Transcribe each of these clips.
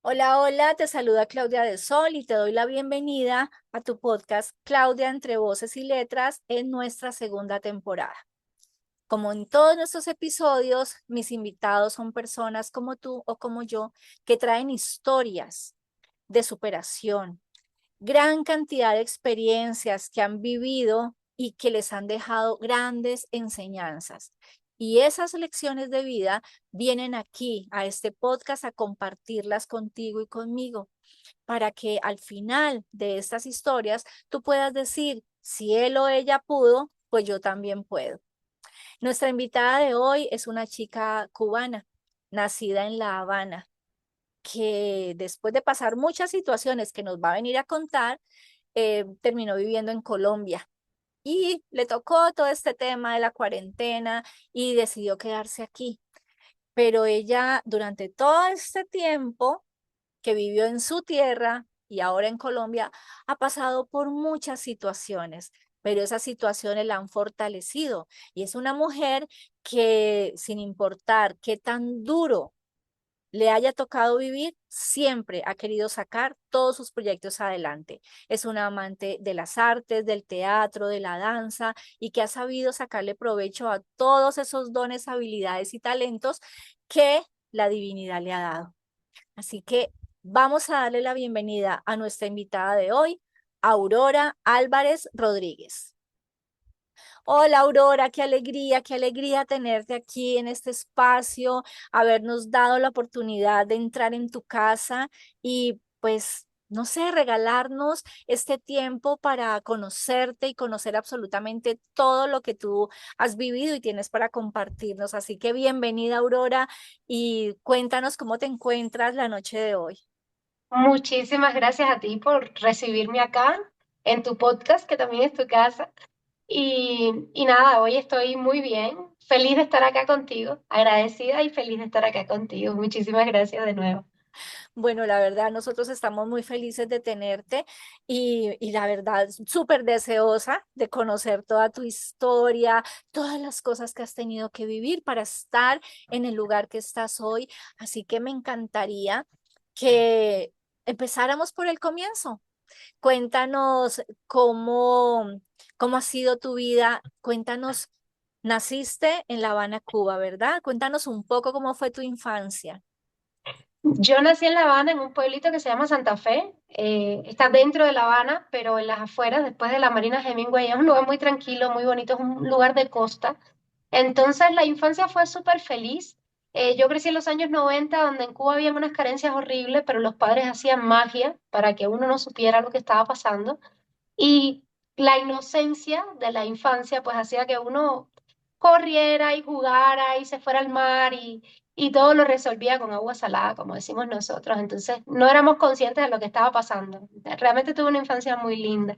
Hola, hola, te saluda Claudia de Sol y te doy la bienvenida a tu podcast Claudia entre voces y letras en nuestra segunda temporada. Como en todos nuestros episodios, mis invitados son personas como tú o como yo que traen historias de superación, gran cantidad de experiencias que han vivido y que les han dejado grandes enseñanzas. Y esas lecciones de vida vienen aquí, a este podcast, a compartirlas contigo y conmigo, para que al final de estas historias tú puedas decir, si él o ella pudo, pues yo también puedo. Nuestra invitada de hoy es una chica cubana, nacida en La Habana, que después de pasar muchas situaciones que nos va a venir a contar, terminó viviendo en Colombia y le tocó todo este tema de la cuarentena y decidió quedarse aquí. Pero ella durante todo este tiempo que vivió en su tierra y ahora en Colombia ha pasado por muchas situaciones, pero esas situaciones la han fortalecido y es una mujer que sin importar qué tan duro le haya tocado vivir, siempre ha querido sacar todos sus proyectos adelante. Es una amante de las artes, del teatro, de la danza y que ha sabido sacarle provecho a todos esos dones, habilidades y talentos que la divinidad le ha dado. Así que vamos a darle la bienvenida a nuestra invitada de hoy, Aurora Álvarez Rodríguez. Hola Aurora, qué alegría tenerte aquí en este espacio, habernos dado la oportunidad de entrar en tu casa y pues, no sé, regalarnos este tiempo para conocerte y conocer absolutamente todo lo que tú has vivido y tienes para compartirnos. Así que bienvenida Aurora y cuéntanos cómo te encuentras la noche de hoy. Muchísimas gracias a ti por recibirme acá en tu podcast, que también es tu casa. Y nada, hoy estoy muy bien, feliz de estar acá contigo, agradecida y feliz de estar acá contigo. Muchísimas gracias de nuevo. Bueno, la verdad, nosotros estamos muy felices de tenerte y la verdad, súper deseosa de conocer toda tu historia, todas las cosas que has tenido que vivir para estar en el lugar que estás hoy. Así que me encantaría que empezáramos por el comienzo. Cuéntanos cómo ha sido tu vida. Cuéntanos, naciste en La Habana, Cuba, ¿verdad? Cuéntanos un poco cómo fue tu infancia. Yo nací en La Habana, en un pueblito que se llama Santa Fe. Está dentro de La Habana, pero en las afueras, después de la Marina Hemingway. Es un lugar muy tranquilo, muy bonito, es un lugar de costa. Entonces la infancia fue súper feliz. Yo crecí en los años 90, donde en Cuba había unas carencias horribles, pero los padres hacían magia para que uno no supiera lo que estaba pasando. Y la inocencia de la infancia pues hacía que uno corriera y jugara y se fuera al mar y todo lo resolvía con agua salada, como decimos nosotros. Entonces no éramos conscientes de lo que estaba pasando. Realmente tuve una infancia muy linda.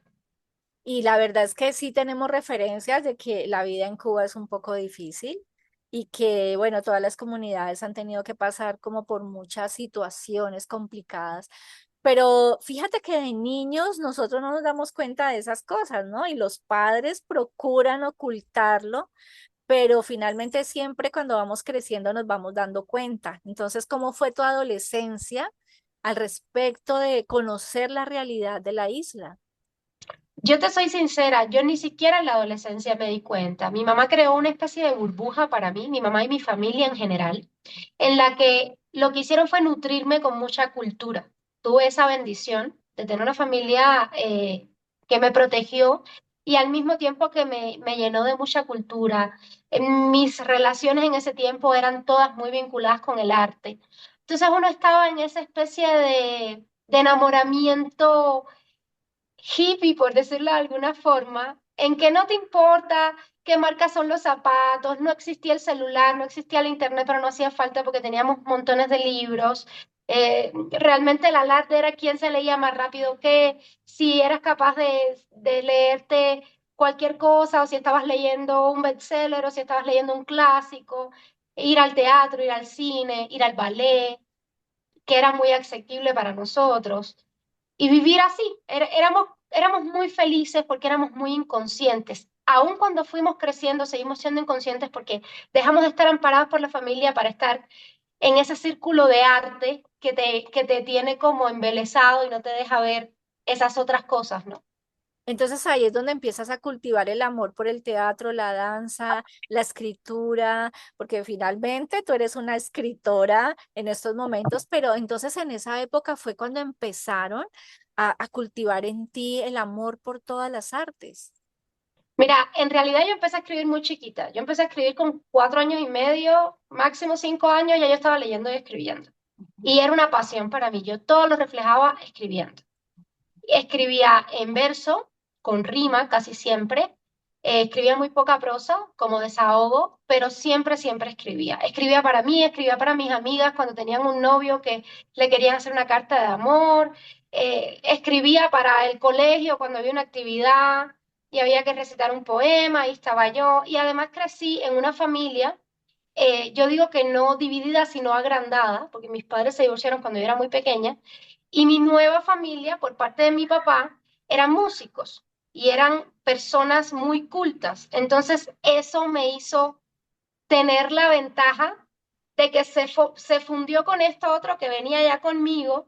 Y la verdad es que sí tenemos referencias de que la vida en Cuba es un poco difícil y que, bueno, todas las comunidades han tenido que pasar como por muchas situaciones complicadas. Pero fíjate que de niños nosotros no nos damos cuenta de esas cosas, ¿no? Y los padres procuran ocultarlo, pero finalmente siempre cuando vamos creciendo nos vamos dando cuenta. Entonces, ¿cómo fue tu adolescencia al respecto de conocer la realidad de la isla? Yo te soy sincera, yo ni siquiera en la adolescencia me di cuenta. Mi mamá creó una especie de burbuja para mí, mi mamá y mi familia en general, en la que lo que hicieron fue nutrirme con mucha cultura. Tuve esa bendición de tener una familia que me protegió y al mismo tiempo que me llenó de mucha cultura. Mis relaciones en ese tiempo eran todas muy vinculadas con el arte. Entonces uno estaba en esa especie de enamoramiento hippie, por decirlo de alguna forma, en que no te importa qué marca son los zapatos, no existía el celular, no existía el internet, pero no hacía falta porque teníamos montones de libros. Realmente la arte era quién se leía más rápido que, si eras capaz de leerte cualquier cosa, o si estabas leyendo un bestseller, o si estabas leyendo un clásico, ir al teatro, ir al cine, ir al ballet, que era muy asequible para nosotros y vivir así. Éramos muy felices porque éramos muy inconscientes. Aun cuando fuimos creciendo, seguimos siendo inconscientes porque dejamos de estar amparados por la familia para estar en ese círculo de arte que te tiene como embelesado y no te deja ver esas otras cosas, ¿no? Entonces ahí es donde empiezas a cultivar el amor por el teatro, la danza, la escritura, porque finalmente tú eres una escritora en estos momentos, pero entonces en esa época fue cuando empezaron a cultivar en ti el amor por todas las artes. Mira, en realidad yo empecé a escribir muy chiquita. Yo empecé a escribir con 4 años y medio, máximo 5 años, ya yo estaba leyendo y escribiendo. Y era una pasión para mí. Yo todo lo reflejaba escribiendo. Escribía en verso, con rima casi siempre. Escribía muy poca prosa, como desahogo, pero siempre, siempre escribía. Escribía para mí, escribía para mis amigas cuando tenían un novio que le querían hacer una carta de amor. Escribía para el colegio cuando había una actividad y había que recitar un poema, ahí estaba yo. Y además crecí en una familia, yo digo que no dividida, sino agrandada, porque mis padres se divorciaron cuando yo era muy pequeña, y mi nueva familia, por parte de mi papá, eran músicos y eran personas muy cultas. Entonces, eso me hizo tener la ventaja de que se fundió con esto otro que venía ya conmigo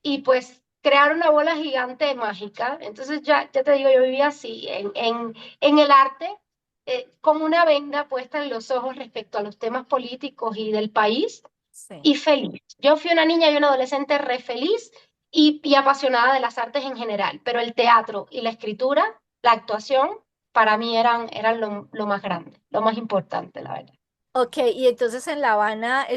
y pues crear una bola gigante mágica. Entonces, ya te digo, yo vivía así, en el arte, con una venda puesta en los ojos respecto a los temas políticos y del país Sí. y feliz. Yo fui una niña y una adolescente re feliz y apasionada de las artes en general, pero el teatro y la escritura, la actuación, para mí eran lo más grande, lo más importante, la verdad. Ok, y entonces en La Habana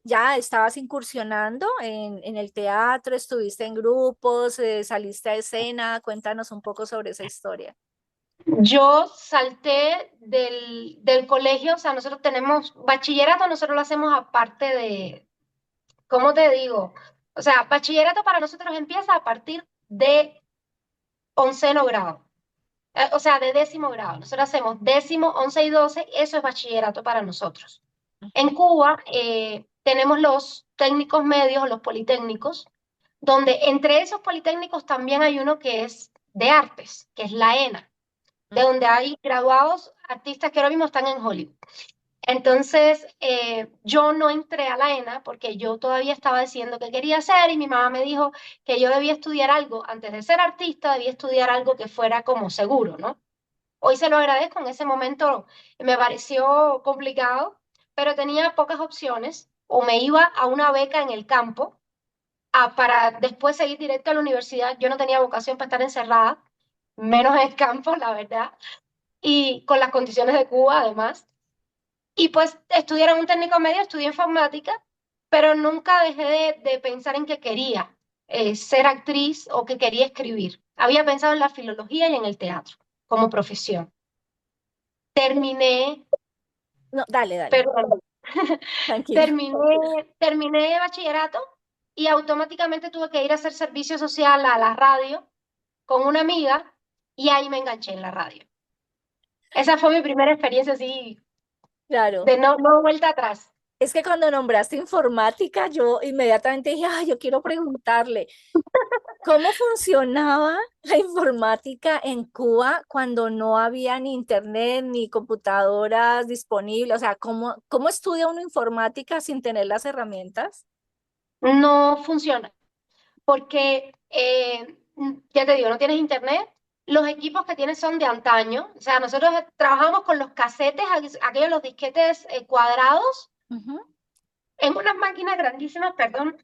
ya estabas incursionando en el teatro, estuviste en grupos, saliste a escena, cuéntanos un poco sobre esa historia. Yo salté del colegio, o sea, nosotros tenemos bachillerato, nosotros lo hacemos aparte de, ¿cómo te digo? O sea, bachillerato para nosotros empieza a partir de onceno grado. O sea, de 10.º grado. Nosotros hacemos 10.º, 11 y 12, eso es bachillerato para nosotros. En Cuba tenemos los técnicos medios, los politécnicos, donde entre esos politécnicos también hay uno que es de artes, que es la ENA, de donde hay graduados artistas que ahora mismo están en Hollywood. Entonces, yo no entré a la ENA porque yo todavía estaba diciendo qué quería hacer y mi mamá me dijo que yo debía estudiar algo, antes de ser artista, debía estudiar algo que fuera como seguro, ¿no? Hoy se lo agradezco, en ese momento me pareció complicado, pero tenía pocas opciones. O me iba a una beca en el campo para después seguir directo a la universidad. Yo no tenía vocación para estar encerrada, menos en el campo, la verdad, y con las condiciones de Cuba además. Y pues estudiar en un técnico medio, estudié informática, pero nunca dejé de pensar en que quería ser actriz o que quería escribir. Había pensado en la filología y en el teatro como profesión. Terminé, No, dale, dale, perdón, tranquila. terminé bachillerato y automáticamente tuve que ir a hacer servicio social a la radio con una amiga y ahí me enganché en la radio. Esa fue mi primera experiencia así Claro. de no vuelta atrás. Es que cuando nombraste informática, yo inmediatamente dije, ay, yo quiero preguntarle, ¿cómo funcionaba la informática en Cuba cuando no había ni internet ni computadoras disponibles? O sea, ¿cómo estudia uno informática sin tener las herramientas? No funciona porque, ya te digo, no tienes internet, los equipos que tienes son de antaño, o sea, nosotros trabajamos con los casetes, aquellos los disquetes cuadrados, Ujú. en unas máquinas grandísimas, perdón,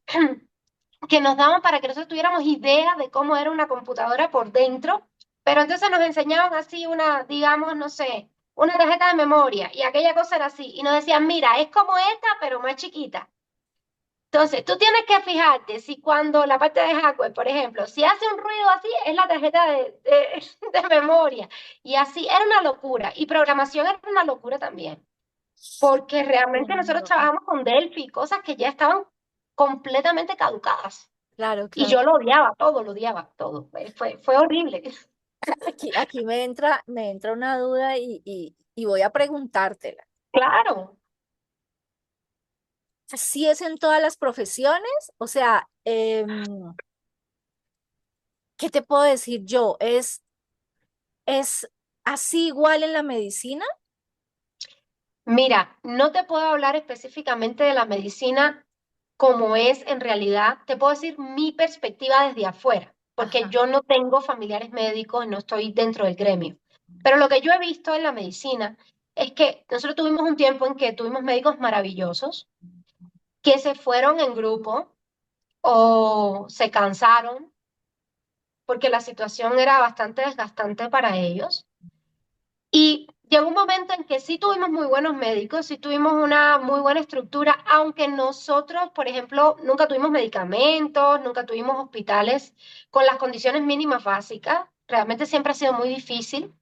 que nos daban para que nosotros tuviéramos idea de cómo era una computadora por dentro, pero entonces nos enseñaban así una, digamos, no sé, una tarjeta de memoria, y aquella cosa era así, y nos decían, mira, es como esta, pero más chiquita. Entonces, tú tienes que fijarte si cuando la parte de hardware, por ejemplo, si hace un ruido así, es la tarjeta de memoria. Y así era una locura. Y programación era una locura también. Porque realmente nosotros Entiendo. trabajamos con Delphi, cosas que ya estaban completamente caducadas. Claro, Y claro. yo lo odiaba, todo, lo odiaba, todo. Fue horrible. Aquí me entra una duda y voy a preguntártela. Claro. ¿Así es en todas las profesiones? O sea, ¿qué te puedo decir yo? ¿Es así igual en la medicina? Mira, no te puedo hablar específicamente de la medicina como es en realidad, te puedo decir mi perspectiva desde afuera, porque Ajá, yo no tengo familiares médicos, no estoy dentro del gremio. Pero lo que yo he visto en la medicina es que nosotros tuvimos un tiempo en que tuvimos médicos maravillosos que se fueron en grupo o se cansaron porque la situación era bastante desgastante para ellos. Y llegó un momento en que sí tuvimos muy buenos médicos, sí tuvimos una muy buena estructura, aunque nosotros, por ejemplo, nunca tuvimos medicamentos, nunca tuvimos hospitales con las condiciones mínimas básicas. Realmente siempre ha sido muy difícil,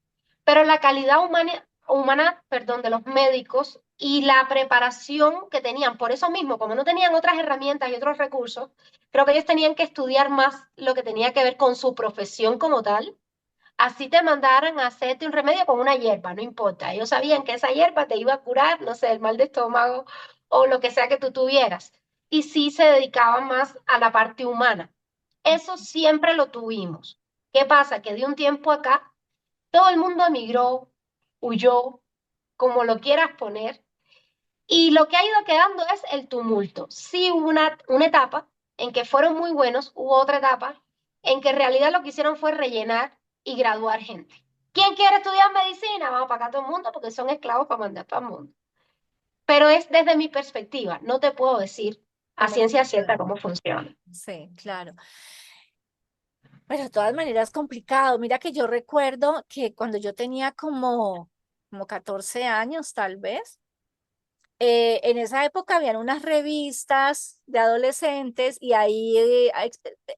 pero la calidad humana, de los médicos y la preparación que tenían, por eso mismo, como no tenían otras herramientas y otros recursos, creo que ellos tenían que estudiar más lo que tenía que ver con su profesión como tal. Así te mandaran a hacerte un remedio con una hierba, no importa. Ellos sabían que esa hierba te iba a curar, no sé, el mal de estómago o lo que sea que tú tuvieras. Y sí se dedicaban más a la parte humana. Eso siempre lo tuvimos. ¿Qué pasa? Que de un tiempo acá todo el mundo emigró, huyó, como lo quieras poner, y lo que ha ido quedando es el tumulto. Sí hubo una etapa en que fueron muy buenos, hubo otra etapa en que en realidad lo que hicieron fue rellenar y graduar gente. ¿Quién quiere estudiar medicina? Vamos para acá todo el mundo porque son esclavos para mandar para el mundo. Pero es desde mi perspectiva, no te puedo decir a ¿cómo ciencia cierta funciona? cómo funciona. Sí, claro. Pero de todas maneras complicado. Mira que yo recuerdo que cuando yo tenía como 14 años, tal vez, en esa época habían unas revistas de adolescentes y ahí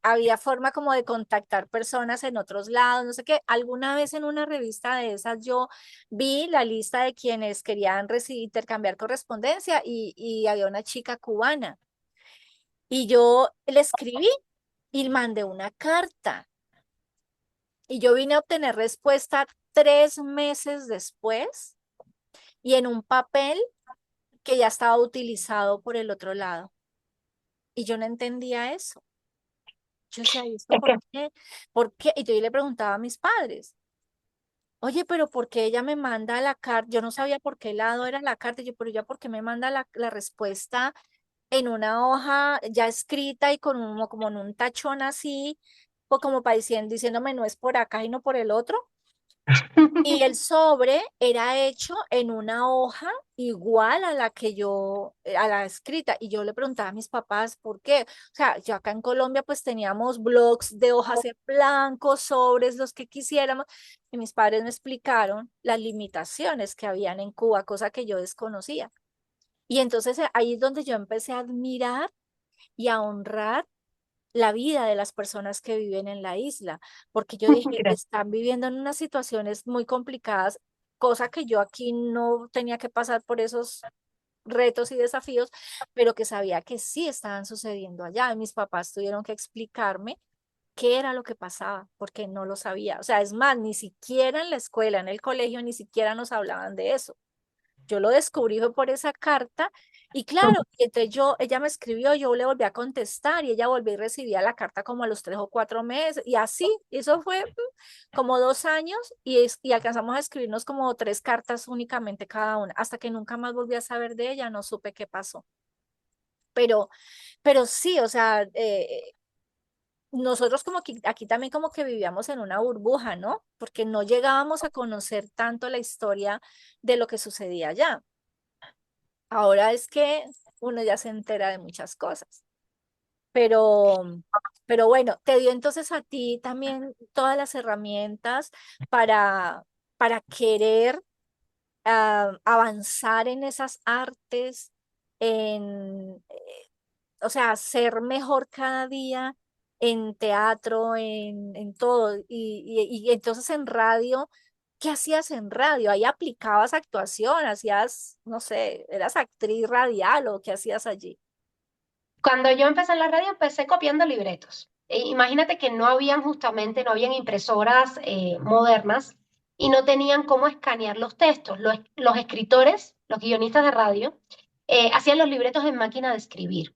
había forma como de contactar personas en otros lados, no sé qué. Alguna vez en una revista de esas yo vi la lista de quienes querían intercambiar correspondencia y había una chica cubana y yo le escribí y mandé una carta y yo vine a obtener respuesta 3 meses después y en un papel que ya estaba utilizado por el otro lado. Y yo no entendía eso. Yo decía, ¿y esto Es por que qué? ¿Por qué? Y yo le preguntaba a mis padres, oye, pero ¿por qué ella me manda la carta? Yo no sabía por qué lado era la carta. Y yo, pero ella, ¿por qué me manda la respuesta en una hoja ya escrita y como en un tachón así, o como para diciéndome no es por acá y no por el otro? Y el sobre era hecho en una hoja igual a la que a la escrita. Y yo le preguntaba a mis papás por qué. O sea, yo acá en Colombia pues teníamos blogs de hojas en blanco, sobres, los que quisiéramos. Y mis padres me explicaron las limitaciones que habían en Cuba, cosa que yo desconocía. Y entonces ahí es donde yo empecé a admirar y a honrar la vida de las personas que viven en la isla, porque yo dije, están viviendo en unas situaciones muy complicadas, cosa que yo aquí no tenía que pasar por esos retos y desafíos, pero que sabía que sí estaban sucediendo allá. Y mis papás tuvieron que explicarme qué era lo que pasaba, porque no lo sabía. O sea, es más, ni siquiera en la escuela, en el colegio, ni siquiera nos hablaban de eso. Yo lo descubrí fue por esa carta y claro, y entonces ella me escribió, yo le volví a contestar y ella volvió y recibía la carta como a los 3 o 4 meses y así, eso fue como 2 años y alcanzamos a escribirnos como 3 cartas únicamente cada una, hasta que nunca más volví a saber de ella, no supe qué pasó. Pero, pero sí, o sea, nosotros como que aquí también como que vivíamos en una burbuja, ¿no? Porque no llegábamos a conocer tanto la historia de lo que sucedía allá. Ahora es que uno ya se entera de muchas cosas, pero, pero bueno, te dio entonces a ti también todas las herramientas para, para querer avanzar en esas artes, o sea, ser mejor cada día en teatro, en todo. Y entonces en radio, ¿qué hacías en radio? Ahí aplicabas actuación, hacías, no sé, eras actriz radial o qué hacías allí. Cuando yo empecé en la radio, empecé copiando libretos. Imagínate que no habían impresoras modernas y no tenían cómo escanear los textos. Los escritores, los guionistas de radio, hacían los libretos en máquina de escribir.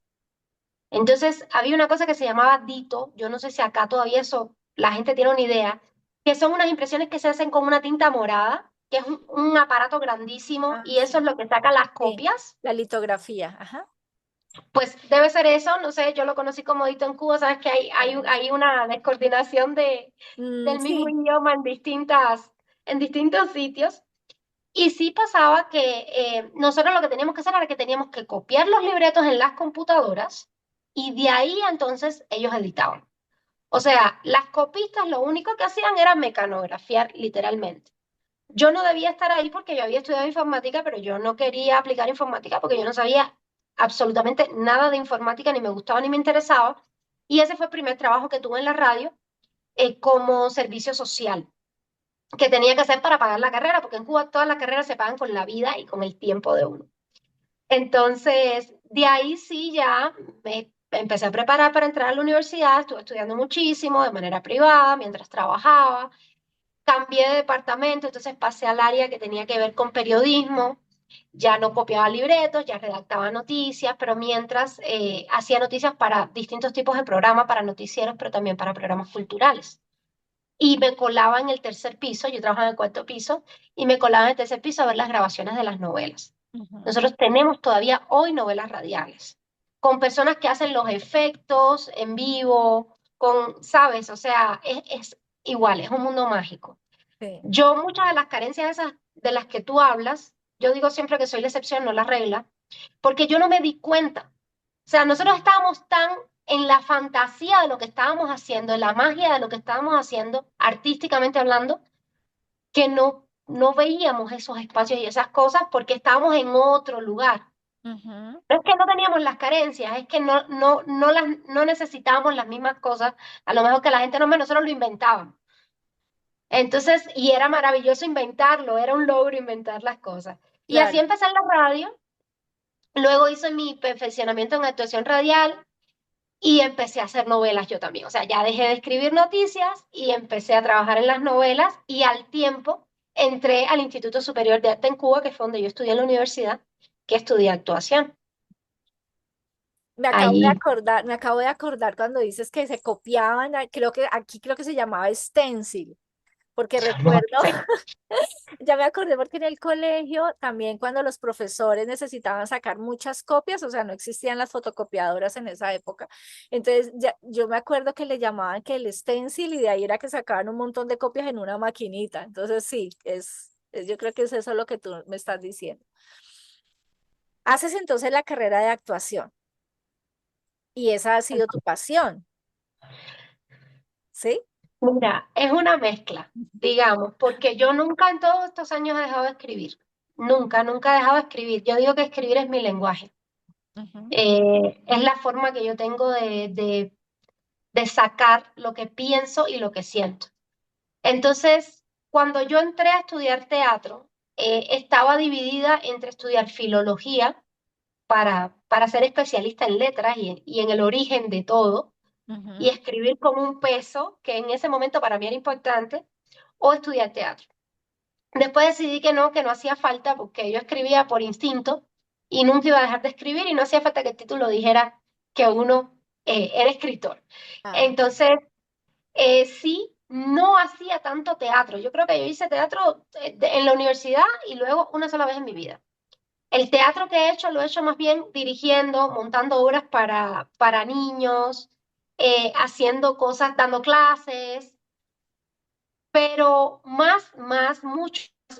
Entonces, había una cosa que se llamaba Dito, yo no sé si acá todavía eso, la gente tiene una idea, que son unas impresiones que se hacen con una tinta morada, que es un aparato grandísimo, Ah, y eso es sí, lo que saca las sí, copias. la litografía, ajá. Pues debe ser eso, no sé, yo lo conocí como Dito en Cuba, sabes que hay una descoordinación del mismo Sí. idioma en distintos sitios. Y sí pasaba que nosotros lo que teníamos que hacer era que teníamos que copiar los libretos en las computadoras y de ahí entonces ellos editaban. O sea, las copistas lo único que hacían era mecanografiar literalmente. Yo no debía estar ahí porque yo había estudiado informática, pero yo no quería aplicar informática porque yo no sabía absolutamente nada de informática, ni me gustaba ni me interesaba. Y ese fue el primer trabajo que tuve en la radio como servicio social, que tenía que hacer para pagar la carrera, porque en Cuba todas las carreras se pagan con la vida y con el tiempo de uno. Entonces, de ahí sí ya me empecé a preparar para entrar a la universidad, estuve estudiando muchísimo de manera privada mientras trabajaba, cambié de departamento, entonces pasé al área que tenía que ver con periodismo, ya no copiaba libretos, ya redactaba noticias, pero mientras hacía noticias para distintos tipos de programas, para noticieros, pero también para programas culturales. Y me colaba en el tercer piso, yo trabajaba en el cuarto piso, y me colaba en el tercer piso a ver las grabaciones de las novelas. Ujú. Nosotros tenemos todavía hoy novelas radiales, con personas que hacen los efectos en vivo, con, ¿sabes? O sea, es igual, es un mundo mágico. Sí. Yo muchas de las carencias esas de las que tú hablas, yo digo siempre que soy la excepción, no la regla, porque yo no me di cuenta. O sea, nosotros estábamos tan en la fantasía de lo que estábamos haciendo, en la magia de lo que estábamos haciendo, artísticamente hablando, que no veíamos esos espacios y esas cosas porque estábamos en otro lugar. Ujú. No es que no teníamos las carencias, es que no necesitábamos las mismas cosas, a lo mejor que la gente no, nosotros lo inventábamos. Entonces, y era maravilloso inventarlo, era un logro inventar las cosas. Y así Claro. empecé en la radio, luego hice mi perfeccionamiento en actuación radial y empecé a hacer novelas yo también. O sea, ya dejé de escribir noticias y empecé a trabajar en las novelas y al tiempo entré al Instituto Superior de Arte en Cuba, que fue donde yo estudié en la universidad, que estudié actuación. Ahí, Me acabo de acordar cuando dices que se copiaban, creo que aquí creo que se llamaba stencil, porque no recuerdo, sé. ya me acordé porque en el colegio también cuando los profesores necesitaban sacar muchas copias, o sea, no existían las fotocopiadoras en esa época. Entonces, yo me acuerdo que le llamaban que el stencil y de ahí era que sacaban un montón de copias en una maquinita. Entonces, sí, yo creo que es eso lo que tú me estás diciendo. Haces entonces la carrera de actuación y esa ha sido tu pasión, ¿sí? Mira, es una mezcla, digamos, porque yo nunca en todos estos años he dejado de escribir. Nunca, nunca he dejado de escribir. Yo digo que escribir es mi lenguaje. Ujú. Es la forma que yo tengo de sacar lo que pienso y lo que siento. Entonces, cuando yo entré a estudiar teatro, estaba dividida entre estudiar filología para ser especialista en letras y en el origen de todo, y Ujú. escribir con un peso que en ese momento para mí era importante, o estudiar teatro. Después decidí que no hacía falta porque yo escribía por instinto y nunca iba a dejar de escribir y no hacía falta que el título dijera que uno era escritor. Ah, Entonces, sí, no hacía tanto teatro. Yo creo que yo hice teatro en la universidad y luego una sola vez en mi vida. El teatro que he hecho lo he hecho más bien dirigiendo, montando obras para niños, haciendo cosas, dando clases, pero mucho más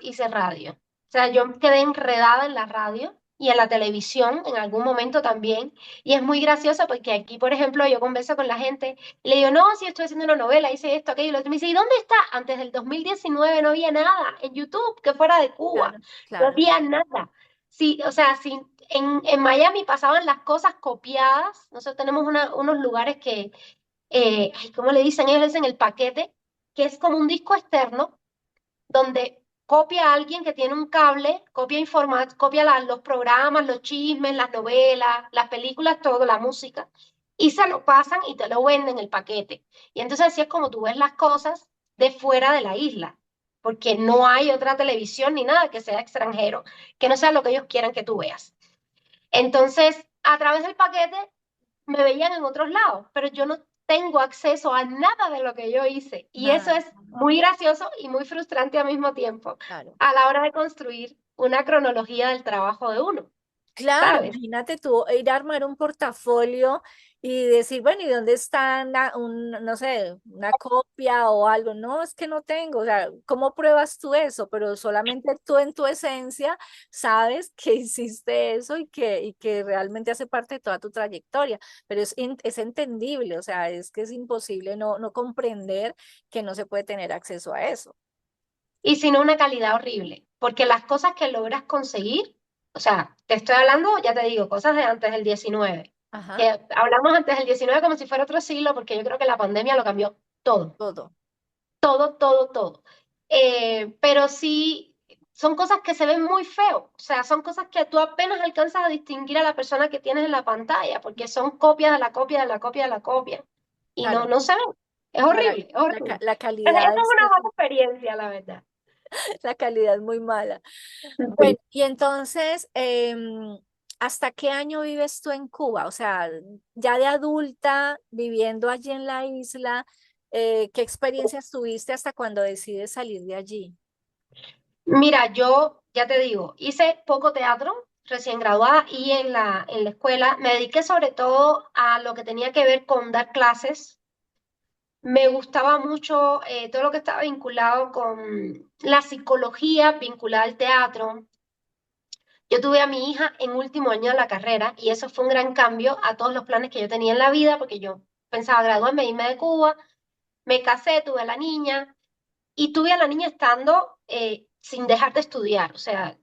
hice radio. O sea, yo quedé enredada en la radio y en la televisión en algún momento también. Y es muy gracioso porque aquí, por ejemplo, yo converso con la gente y le digo, no, si estoy haciendo una novela, hice esto, aquello, y lo otro. Me dice, ¿y dónde está? Antes del 2019 no había nada en YouTube que fuera de Cuba. claro, No claro. había nada. Sí, o sea, sí, en Miami pasaban las cosas copiadas. Nosotros tenemos unos lugares que ay, ¿cómo le dicen? Ellos le dicen el paquete, que es como un disco externo donde copia a alguien que tiene un cable, copia los programas, los chismes, las novelas, las películas, todo, la música, y se lo pasan y te lo venden el paquete. Y entonces así es como tú ves las cosas de fuera de la isla, porque no hay otra televisión ni nada que sea extranjero, que no sea lo que ellos quieran que tú veas. Entonces, a través del paquete me veían en otros lados, pero yo no tengo acceso a nada de lo que yo hice. Y eso Nada, es muy gracioso y muy frustrante al mismo tiempo claro. a la hora de construir una cronología del trabajo de uno. Claro, ¿sabes? imagínate tú ir a armar un portafolio y decir, bueno, ¿y dónde está no sé, una copia o algo? No, es que no tengo, o sea, ¿cómo pruebas tú eso? Pero solamente tú en tu esencia sabes que hiciste eso y que realmente hace parte de toda tu trayectoria, pero es entendible, o sea, es que es imposible no comprender que no se puede tener acceso a eso. Y sino una calidad horrible, porque las cosas que logras conseguir, o sea, te estoy hablando, ya te digo, cosas de antes del 19, Ajá, que hablamos antes del 19 como si fuera otro siglo, porque yo creo que la pandemia lo cambió todo, todo. todo, todo, todo. Pero sí, son cosas que se ven muy feo, o sea, son cosas que tú apenas alcanzas a distinguir a la persona que tienes en la pantalla, porque son copias de la copia de la copia de la copia, y no, Claro, no se ven. Es no, horrible, es horrible. la Esa calidad es es una mala experiencia, la verdad. la calidad es muy mala. Bueno, Sí. y entonces, ¿hasta qué año vives tú en Cuba? O sea, ya de adulta, viviendo allí en la isla, ¿qué experiencias tuviste hasta cuando decides salir de allí? Mira, yo ya te digo, hice poco teatro recién graduada y en la escuela me dediqué sobre todo a lo que tenía que ver con dar clases. Me gustaba mucho todo lo que estaba vinculado con la psicología, vinculada al teatro. Yo tuve a mi hija en último año de la carrera y eso fue un gran cambio a todos los planes que yo tenía en la vida porque yo pensaba graduarme, irme de Cuba, me casé, tuve a la niña. Y tuve a la niña estando sin dejar de estudiar. O sea,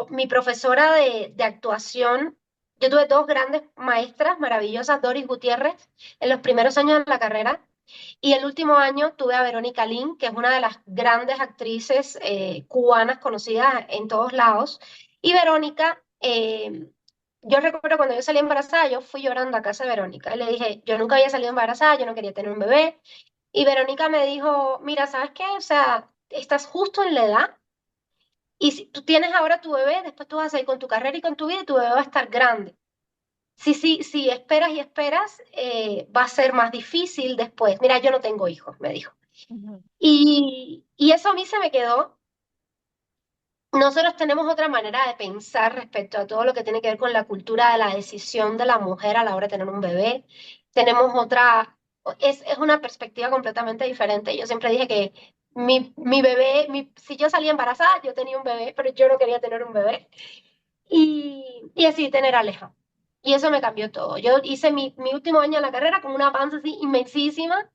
mi profesora de actuación, yo tuve dos grandes maestras maravillosas, Doris Gutiérrez, en los primeros años de la carrera. Y el último año tuve a Verónica Lin, que es una de las grandes actrices cubanas conocidas en todos lados. Y Verónica, yo recuerdo cuando yo salí embarazada, yo fui llorando a casa de Verónica. Y le dije, yo nunca había salido embarazada, yo no quería tener un bebé. Y Verónica me dijo, mira, ¿sabes qué? O sea, estás justo en la edad y si tú tienes ahora tu bebé, después tú vas a seguir con tu carrera y con tu vida y tu bebé va a estar grande. Sí, sí, sí, esperas y esperas, va a ser más difícil después. Mira, yo no tengo hijos, me dijo. Ujú, Y eso a mí se me quedó. Nosotros tenemos otra manera de pensar respecto a todo lo que tiene que ver con la cultura de la decisión de la mujer a la hora de tener un bebé. Tenemos otra, es una perspectiva completamente diferente. Yo siempre dije que mi bebé, si yo salía embarazada, yo tenía un bebé, pero yo no quería tener un bebé. Y así tener a Aleja. Y eso me cambió todo. Yo hice mi último año en la carrera con una panza así inmensísima.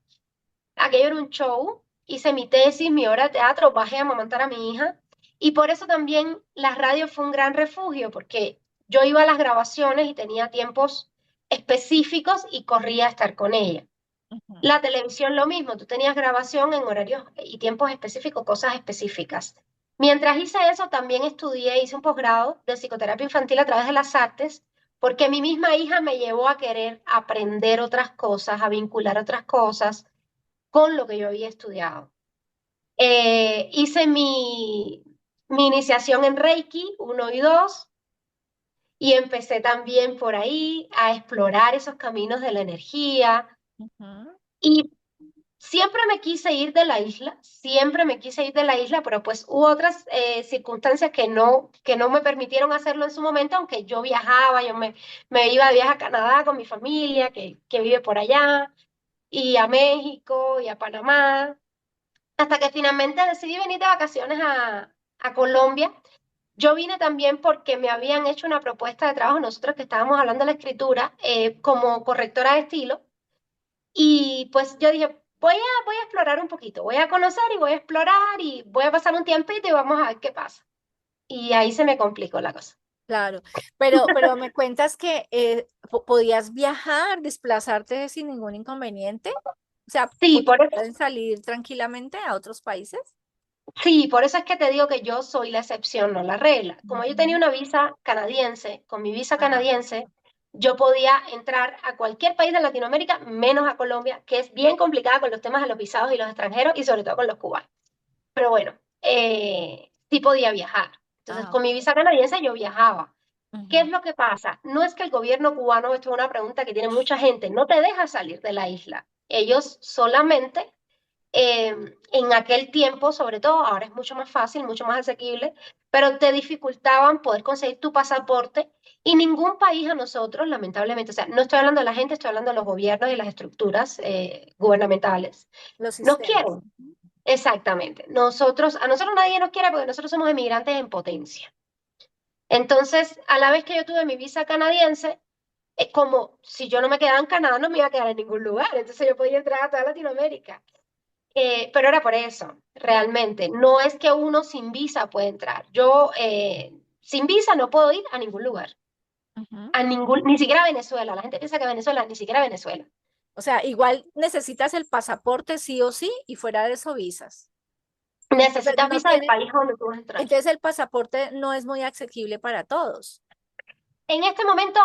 Aquello era un show, hice mi tesis, mi obra de teatro, bajé a amamantar a mi hija y por eso también la radio fue un gran refugio porque yo iba a las grabaciones y tenía tiempos específicos y corría a estar con ella. ujú, La televisión lo mismo, tú tenías grabación en horarios y tiempos específicos, cosas específicas. Mientras hice eso, también estudié, hice un posgrado de psicoterapia infantil a través de las artes, porque mi misma hija me llevó a querer aprender otras cosas, a vincular otras cosas con lo que yo había estudiado. Hice mi iniciación en Reiki 1 y 2 y empecé también por ahí a explorar esos caminos de la energía ujú. y siempre me quise ir de la isla, siempre me quise ir de la isla, pero pues hubo otras circunstancias que no me permitieron hacerlo en su momento, aunque yo viajaba, me iba de viaje a Canadá con mi familia que vive por allá y a México y a Panamá. Hasta que finalmente decidí venir de vacaciones a Colombia. Yo vine también porque me habían hecho una propuesta de trabajo, nosotros que estábamos hablando de la escritura, como correctora de estilo. Y pues yo dije, voy a explorar un poquito, voy a conocer y voy a explorar y voy a pasar un tiempito y vamos a ver qué pasa. Y ahí se me complicó la cosa. Claro, pero me cuentas que podías viajar, desplazarte sin ningún inconveniente, o sea, Sí, por eso. pueden salir tranquilamente a otros países. Sí, por eso es que te digo que yo soy la excepción, no la regla. Como yo tenía Ujú. una visa canadiense, con mi visa Ajá. canadiense, yo podía entrar a cualquier país de Latinoamérica, menos a Colombia, que es bien complicada con los temas de los visados y los extranjeros, y sobre todo con los cubanos. Pero bueno, sí podía viajar. Entonces, Ah, con mi ok. visa canadiense yo viajaba. ¿Qué es Ujú, lo que pasa? No es que el gobierno cubano, esto es una pregunta que tiene mucha gente, no te deja salir de la isla. Ellos solamente en aquel tiempo, sobre todo, ahora es mucho más fácil, mucho más asequible, pero te dificultaban poder conseguir tu pasaporte y ningún país a nosotros, lamentablemente, o sea, no estoy hablando de la gente, estoy hablando de los gobiernos y las estructuras gubernamentales, Los nos sistemas. quieren. Exactamente. A nosotros nadie nos quiere porque nosotros somos emigrantes en potencia. Entonces, a la vez que yo tuve mi visa canadiense, como si yo no me quedaba en Canadá, no me iba a quedar en ningún lugar. Entonces yo podía entrar a toda Latinoamérica. Pero era por eso, realmente. No es que uno sin visa puede entrar. Yo sin visa no puedo ir a ningún lugar. Ujú. Ni siquiera a Venezuela. La gente piensa que Venezuela, ni siquiera a Venezuela. O sea, igual necesitas el pasaporte sí o sí y fuera de eso visas. Pero Necesitas no visa del tiene, país a donde tú vas a entrar. entonces el pasaporte no es muy asequible para todos. En este momento,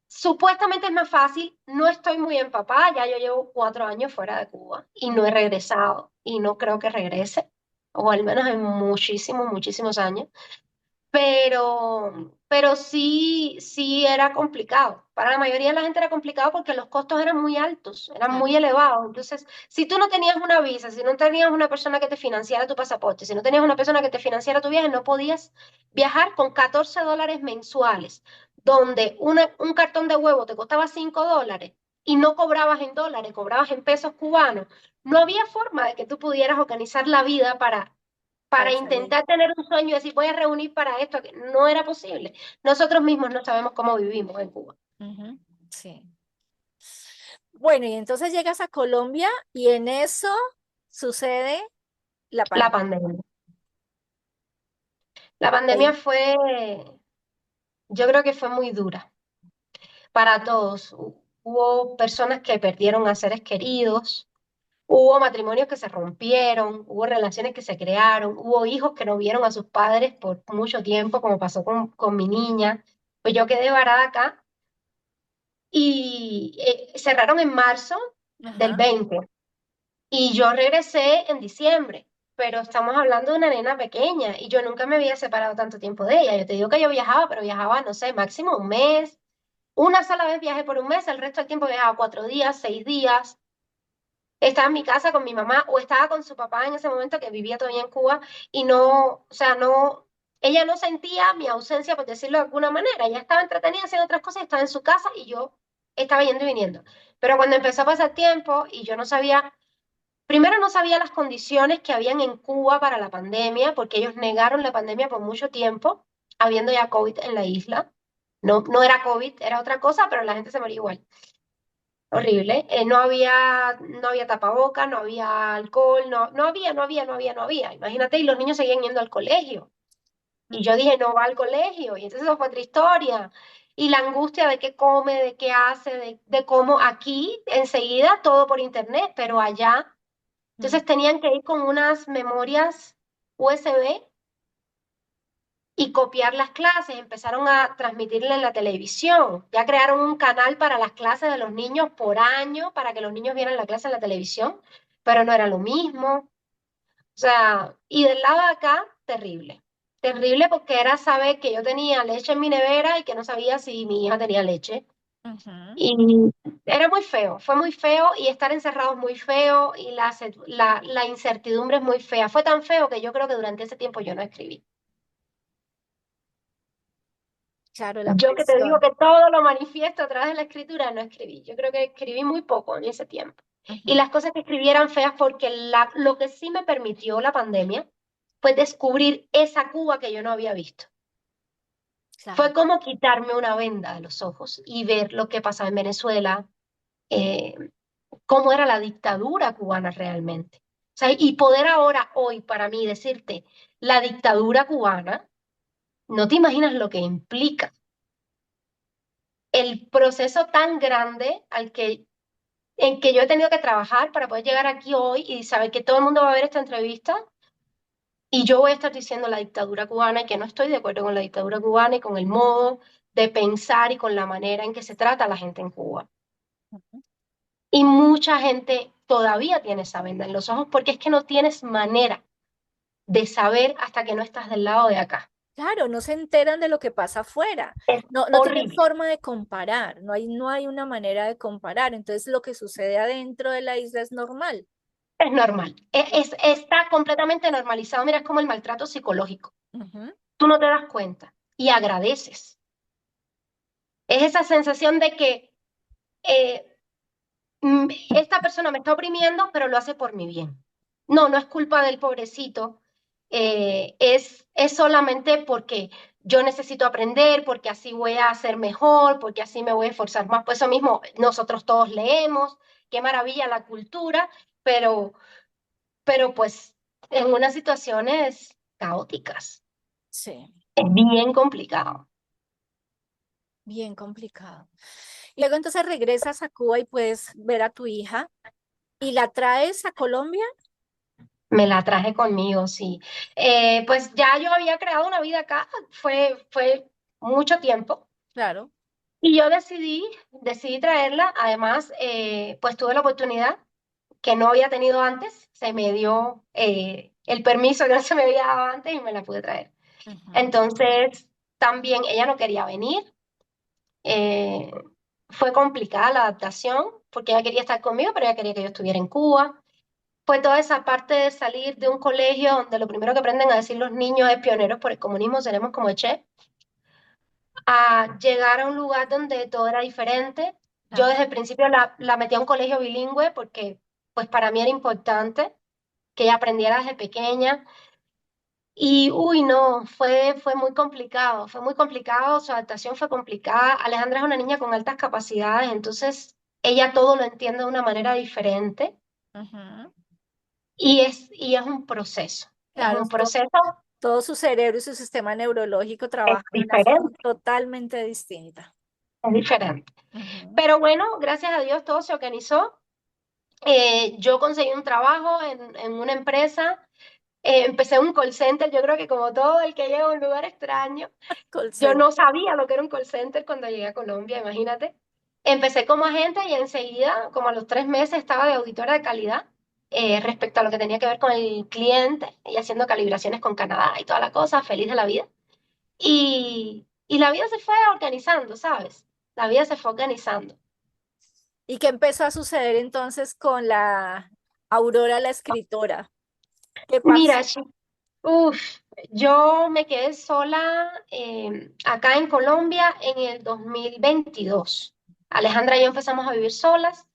supuestamente es más fácil. No estoy muy empapada. Ya yo llevo 4 años fuera de Cuba y no he regresado. Y no creo que regrese. O al menos en muchísimos, muchísimos años. Pero sí, sí era complicado. Para la mayoría de la gente era complicado porque los costos eran muy altos, eran Claro. muy elevados. Entonces, si tú no tenías una visa, si no tenías una persona que te financiara tu pasaporte, si no tenías una persona que te financiara tu viaje, no podías viajar con $14 mensuales, donde un cartón de huevo te costaba $5 y no cobrabas en dólares, cobrabas en pesos cubanos. No había forma de que tú pudieras organizar la vida para Para salir. intentar tener un sueño y decir, voy a reunir para esto, que no era posible. Nosotros mismos no sabemos cómo vivimos en Cuba. Ujú. Sí. Bueno, y entonces llegas a Colombia y en eso sucede la La pandemia. pandemia. La Ahí. pandemia yo creo que fue muy dura para todos. Hubo personas que perdieron a seres queridos, hubo matrimonios que se rompieron, hubo relaciones que se crearon, hubo hijos que no vieron a sus padres por mucho tiempo, como pasó con mi niña. Pues yo quedé varada acá y cerraron en marzo del Ajá. 20. Y yo regresé en diciembre, pero estamos hablando de una nena pequeña y yo nunca me había separado tanto tiempo de ella. Yo te digo que yo viajaba, pero viajaba, no sé, máximo un mes. Una sola vez viajé por un mes, el resto del tiempo viajaba 4 días, 6 días. Estaba en mi casa con mi mamá o estaba con su papá en ese momento que vivía todavía en Cuba y no, o sea, no, ella no sentía mi ausencia, por decirlo de alguna manera. Ella estaba entretenida haciendo otras cosas, estaba en su casa y yo estaba yendo y viniendo. Pero cuando empezó a pasar tiempo y yo no sabía. Primero no sabía las condiciones que habían en Cuba para la pandemia, porque ellos negaron la pandemia por mucho tiempo, habiendo ya COVID en la isla. No, no era COVID, era otra cosa, pero la gente se moría igual. Horrible. No había tapabocas, no había alcohol, no había. Imagínate, y los niños seguían yendo al colegio. Y yo dije, no va al colegio. Y entonces eso fue otra historia. Y la angustia de qué come, de qué hace, de cómo aquí enseguida todo por internet, pero allá Mm. entonces tenían que ir con unas memorias USB y copiar las clases. Empezaron a transmitirla en la televisión. Ya crearon un canal para las clases de los niños por año, para que los niños vieran la clase en la televisión, pero no era lo mismo. O sea, y del lado de acá, terrible. Terrible porque era saber que yo tenía leche en mi nevera y que no sabía si mi hija tenía leche. Ujú. Y era muy feo, fue muy feo y estar encerrado es muy feo y la incertidumbre es muy fea. Fue tan feo que yo creo que durante ese tiempo yo no escribí. Claro, la Yo que te digo presión. que todo lo manifiesto a través de la escritura, no escribí. Yo creo que escribí muy poco en ese tiempo. Y Ujú. las cosas que escribí eran feas porque lo que sí me permitió la pandemia fue descubrir esa Cuba que yo no había visto. Fue Claro. como quitarme una venda de los ojos y ver lo que pasaba en Venezuela, eh, cómo era la dictadura cubana realmente. O sea, y poder ahora, hoy, para mí, decirte, la dictadura cubana, no te imaginas lo que implica el proceso tan grande en que yo he tenido que trabajar para poder llegar aquí hoy y saber que todo el mundo va a ver esta entrevista y yo voy a estar diciendo la dictadura cubana y que no estoy de acuerdo con la dictadura cubana y con el modo de pensar y con la manera en que se trata a la gente en Cuba. Ujú. Y mucha gente todavía tiene esa venda en los ojos porque es que no tienes manera de saber hasta que no estás del lado de acá. Claro, no se enteran de lo que pasa afuera. Es No, no tienen horrible, forma de comparar, no hay una manera de comparar. Entonces lo que sucede adentro de la isla es normal. es normal, está completamente normalizado. Mira, es como el maltrato psicológico. Ujú. tú no te das cuenta y agradeces. Es esa sensación de que eh, esta persona me está oprimiendo, pero lo hace por mi bien. No, no es culpa del pobrecito, es solamente porque yo necesito aprender, porque así voy a ser mejor, porque así me voy a esforzar más. Pues eso mismo, nosotros todos leemos, qué maravilla la cultura, pero, pero pues en unas situaciones caóticas, Sí, es bien complicado. bien complicado. Y luego entonces regresas a Cuba y puedes ver a tu hija y la traes a Colombia. Me la traje conmigo, sí. Pues ya yo había creado una vida acá, fue mucho tiempo. Claro. Y yo decidí traerla. Además, pues tuve la oportunidad que no había tenido antes. Se me dio el permiso que no se me había dado antes y me la pude traer. Ujú. Entonces, también ella no quería venir. eh, Fue complicada la adaptación porque ella quería estar conmigo, pero ella quería que yo estuviera en Cuba. Fue toda esa parte de salir de un colegio donde lo primero que aprenden a decir los niños es pioneros por el comunismo, seremos como Che, a llegar a un lugar donde todo era diferente. Yo Claro. desde el principio la metí a un colegio bilingüe porque pues para mí era importante que ella aprendiera desde pequeña. Y uy, no, fue muy complicado, su adaptación fue complicada. Alejandra es una niña con altas capacidades, entonces ella todo lo entiende de una manera diferente Ujú. y es un proceso, es Claro, un proceso, todo su cerebro y su sistema neurológico es trabajan de una forma diferente, totalmente distinta. es diferente. Ujú. Pero bueno, gracias a Dios todo se organizó. Yo conseguí un trabajo en una empresa, empecé en un call center, yo creo que como todo el que llega a un lugar extraño, Call yo center. no sabía lo que era un call center cuando llegué a Colombia, imagínate. Empecé como agente y enseguida, como a los 3 meses, estaba de auditora de calidad respecto a lo que tenía que ver con el cliente y haciendo calibraciones con Canadá y toda la cosa, feliz de la vida. Y la vida se fue organizando, ¿sabes? La vida se fue organizando. ¿Y qué empezó a suceder entonces con la Aurora, la escritora? ¿Qué Mira, pasó? uf, yo me quedé sola acá en Colombia en el 2022. Alejandra y yo empezamos a vivir solas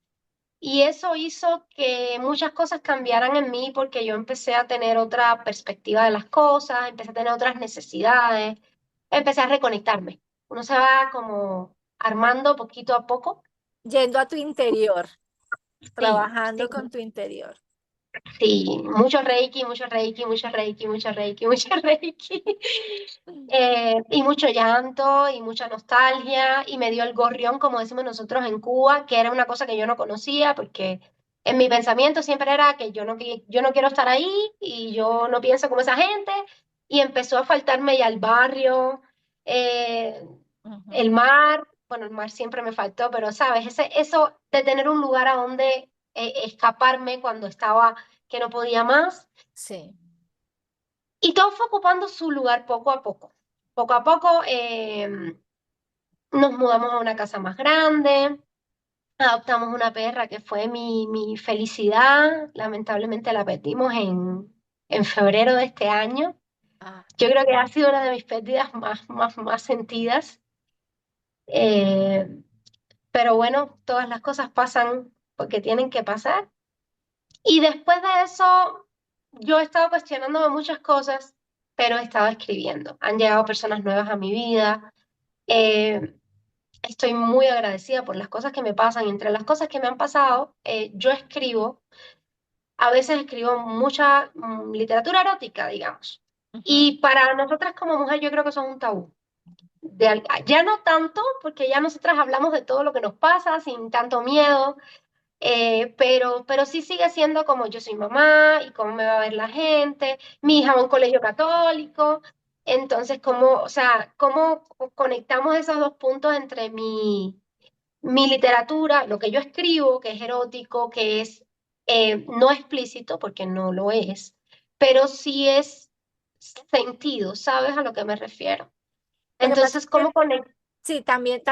y eso hizo que muchas cosas cambiaran en mí porque yo empecé a tener otra perspectiva de las cosas, empecé a tener otras necesidades, empecé a reconectarme. Uno se va como armando poquito a poco. Yendo a tu interior, Sí, sí. trabajando con tu interior. Sí, mucho reiki, mucho reiki, mucho reiki, mucho reiki, mucho reiki. Y mucho llanto y mucha nostalgia y me dio el gorrión, como decimos nosotros en Cuba, que era una cosa que yo no conocía porque en mi pensamiento siempre era que yo no quiero estar ahí y yo no pienso como esa gente y empezó a faltarme ya el barrio, eh, el Ujú. mar, bueno, el mar siempre me faltó, pero sabes, eso de tener un lugar a donde escaparme cuando estaba que no podía más. Sí. Y todo fue ocupando su lugar poco a poco. Poco a poco nos mudamos a una casa más grande, adoptamos una perra que fue mi felicidad. Lamentablemente la perdimos en febrero de este año. Ah, Yo creo que ha sido una de mis pérdidas más sentidas. Eh, pero bueno, todas las cosas pasan porque tienen que pasar. Y después de eso, yo he estado cuestionándome muchas cosas, pero he estado escribiendo. Han llegado personas nuevas a mi vida. Eh, Estoy muy agradecida por las cosas que me pasan. Entre las cosas que me han pasado, yo escribo, a veces escribo mucha literatura erótica, digamos. ujú. Y para nosotras como mujer yo creo que eso es un tabú. Ya no tanto, porque ya nosotras hablamos de todo lo que nos pasa sin tanto miedo, pero sí sigue siendo como yo soy mamá y cómo me va a ver la gente, mi hija va a un colegio católico, entonces o sea, cómo conectamos esos dos puntos entre mi literatura, lo que yo escribo, que es erótico, que es no explícito, porque no lo es, pero sí es sentido, ¿sabes a lo que me refiero? Lo que pasa Entonces, es que ¿cómo conectar? sí, también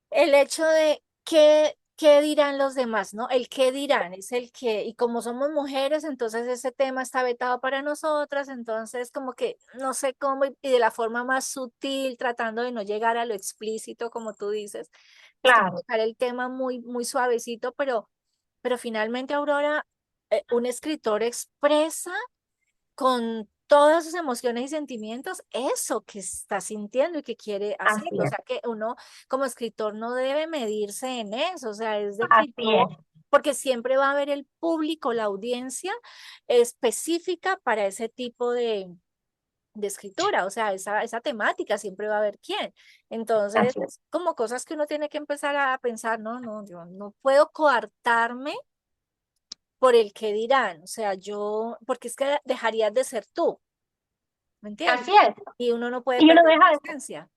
el hecho de que qué dirán los demás, ¿no? El qué dirán es el que, y como somos mujeres, entonces ese tema está vetado para nosotras, entonces como que no sé cómo y de la forma más sutil, tratando de no llegar a lo explícito, como tú dices, es como Claro, tocar el tema muy, muy suavecito, pero finalmente, Aurora, un escritor expresa con todas sus emociones y sentimientos eso que está sintiendo y que quiere hacer. así O es, sea que uno como escritor no debe medirse en eso, o sea, es de que así yo, es, porque siempre va a haber el público, la audiencia específica para ese tipo de escritura, o sea, esa temática siempre va a haber quién. Entonces, así es. es como cosas que uno tiene que empezar a pensar, no, no, yo no puedo coartarme por el que dirán, o sea, yo, porque es que dejarías de ser tú, ¿me entiendes? Así es. Y uno no puede Y uno perder deja la de... esencia,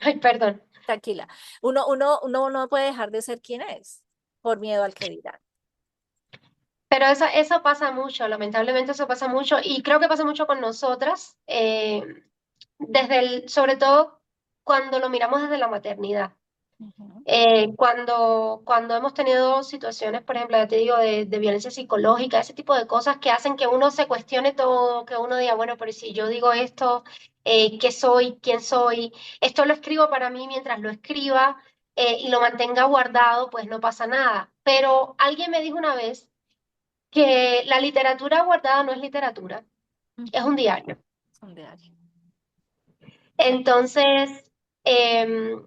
Ay, perdón. tranquila. Uno no puede dejar de ser quien es por miedo al que dirán. Pero eso pasa mucho, lamentablemente eso pasa mucho y creo que pasa mucho con nosotras, sobre todo cuando lo miramos desde la maternidad. Ujú, Cuando hemos tenido situaciones, por ejemplo, ya te digo, de violencia psicológica, ese tipo de cosas que hacen que uno se cuestione todo, que uno diga, bueno, pero si yo digo esto, ¿qué soy? ¿Quién soy? Esto lo escribo para mí mientras lo escriba y lo mantenga guardado, pues no pasa nada. Pero alguien me dijo una vez que la literatura guardada no es literatura, es ujú, un diario. son de alguien. Sí. Entonces, em,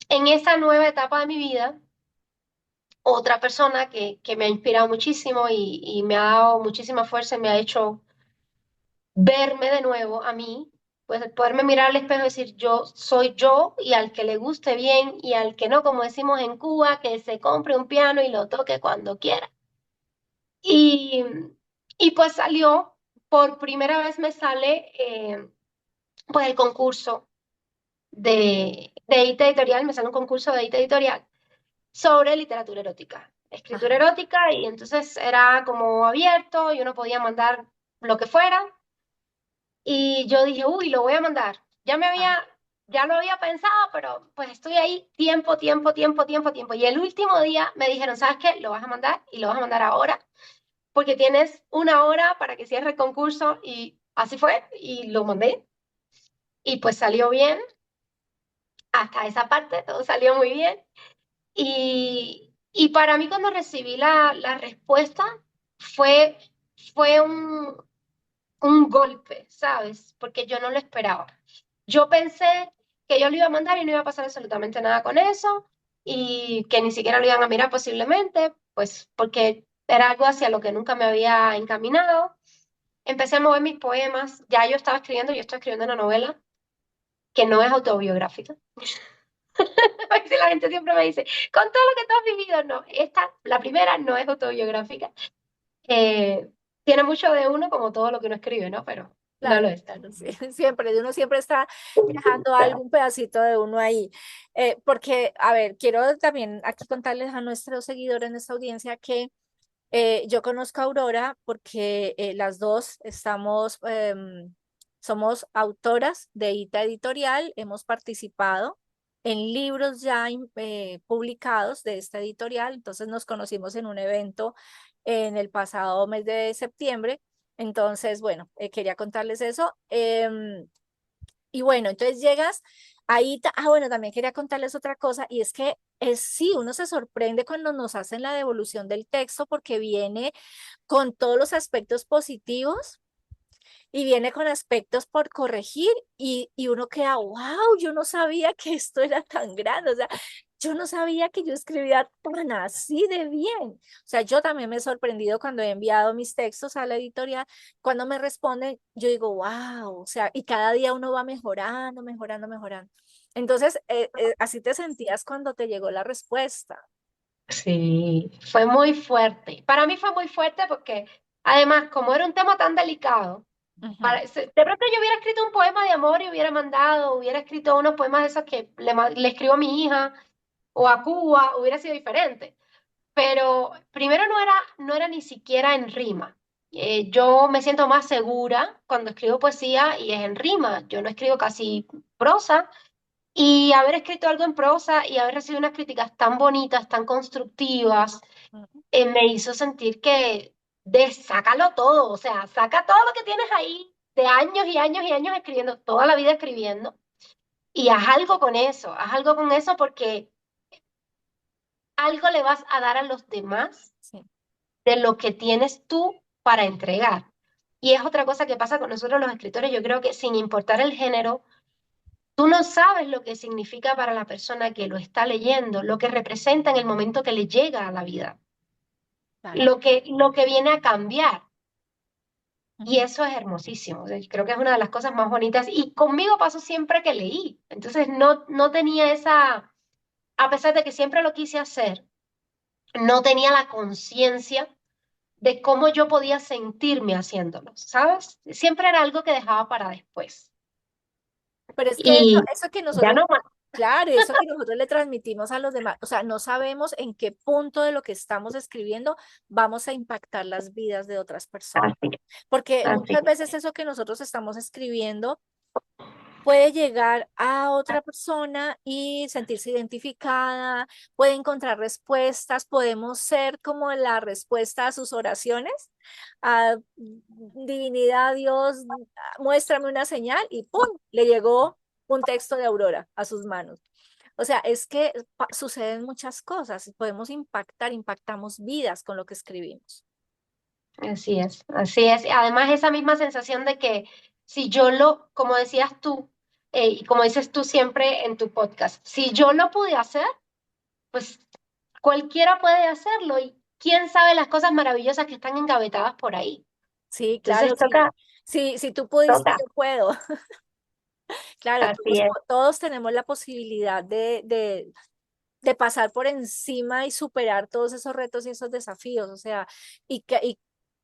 en esa nueva etapa de mi vida, otra persona que me ha inspirado muchísimo y me ha dado muchísima fuerza y me ha hecho verme de nuevo a mí, pues poderme mirar al espejo y decir yo soy yo y al que le guste bien y al que no, como decimos en Cuba, que se compre un piano y lo toque cuando quiera. Y, y pues salió, por primera vez me sale pues el concurso de edita editorial, me sale un concurso de edita editorial sobre literatura erótica, escritura Ajá. erótica, y entonces era como abierto y uno podía mandar lo que fuera. Y yo dije, uy, lo voy a mandar. Ah, Ya lo había pensado, pero pues estoy ahí tiempo, tiempo, tiempo, tiempo, tiempo. Y el último día me dijeron, ¿sabes qué? Lo vas a mandar y lo vas a mandar ahora, porque tienes una hora para que cierre el concurso. Y así fue, y lo mandé. Y pues salió bien, hasta esa parte, todo salió muy bien. Y para mí cuando recibí la respuesta fue, fue un golpe, ¿sabes? Porque yo no lo esperaba. Yo pensé que yo lo iba a mandar y no iba a pasar absolutamente nada con eso y que ni siquiera lo iban a mirar posiblemente, pues porque era algo hacia lo que nunca me había encaminado. Empecé a mover mis poemas, ya yo estaba escribiendo una novela que no es autobiográfica. Porque la gente siempre me dice, con todo lo que tú has vivido, no, la primera no es autobiográfica. Eh, Tiene mucho de uno como todo lo que uno escribe, ¿no? Pero no claro, lo es. claro, sí, siempre, de uno siempre está dejando algún pedacito de uno ahí. Porque, a ver, quiero también aquí contarles a nuestros seguidores en esta audiencia que yo conozco a Aurora porque las dos somos autoras de ITA Editorial, hemos participado en libros ya publicados de esta editorial, entonces nos conocimos en un evento en el pasado mes de septiembre, entonces, bueno, quería contarles eso. Y bueno, entonces llegas ahí, bueno, también quería contarles otra cosa, y es que sí, uno se sorprende cuando nos hacen la devolución del texto porque viene con todos los aspectos positivos y viene con aspectos por corregir y uno queda, wow, yo no sabía que esto era tan grande, o sea, yo no sabía que yo escribía tan así de bien. O sea, yo también me he sorprendido cuando he enviado mis textos a la editorial, cuando me responden, yo digo, wow, o sea, y cada día uno va mejorando, mejorando, mejorando. Entonces, así te sentías cuando te llegó la respuesta. Sí, fue muy fuerte. Para mí fue muy fuerte porque, además, como era un tema tan delicado, Ujú, de pronto yo hubiera escrito un poema de amor y hubiera mandado, hubiera escrito unos poemas de esos que le escribo a mi hija o a Cuba, hubiera sido diferente. Pero primero no era ni siquiera en rima. Yo me siento más segura cuando escribo poesía y es en rima. Yo no escribo casi prosa. Y haber escrito algo en prosa y haber recibido unas críticas tan bonitas, tan constructivas, Ujú. me hizo sentir que sácalo todo, o sea, saca todo lo que tienes ahí de años y años y años escribiendo, toda la vida escribiendo, y haz algo con eso porque algo le vas a dar a los demás Sí, de lo que tienes tú para entregar. Y es otra cosa que pasa con nosotros los escritores, yo creo que sin importar el género, tú no sabes lo que significa para la persona que lo está leyendo, lo que representa en el momento que le llega a la vida, claro. lo que viene a cambiar. Y Ujú. eso es hermosísimo. O sea, creo que es una de las cosas más bonitas. Y conmigo pasó siempre que leí. Entonces no tenía esa, a pesar de que siempre lo quise hacer, no tenía la conciencia de cómo yo podía sentirme haciéndolo, ¿sabes? Siempre era algo que dejaba para después. Pero es que Y eso que ya nosotros, no más. claro, eso que nosotros le transmitimos a los demás, o sea, no sabemos en qué punto de lo que estamos escribiendo vamos a impactar las vidas de otras personas. Así, Porque así. muchas veces eso que nosotros estamos escribiendo puede llegar a otra persona y sentirse identificada, puede encontrar respuestas, podemos ser como la respuesta a sus oraciones. Divinidad, Dios, muéstrame una señal y ¡pum! Le llegó un texto de Aurora a sus manos. O sea, es que suceden muchas cosas y podemos impactamos vidas con lo que escribimos. Así es, así es. Además, esa misma sensación de que si yo lo, como decías tú, y como dices tú siempre en tu podcast, si yo lo pude hacer, pues cualquiera puede hacerlo y quién sabe las cosas maravillosas que están engavetadas por ahí. Sí, claro, Entonces sí. toca, Si tú pudiste, toca, yo puedo. Claro, así es. todos tenemos la posibilidad de pasar por encima y superar todos esos retos y esos desafíos. O sea, y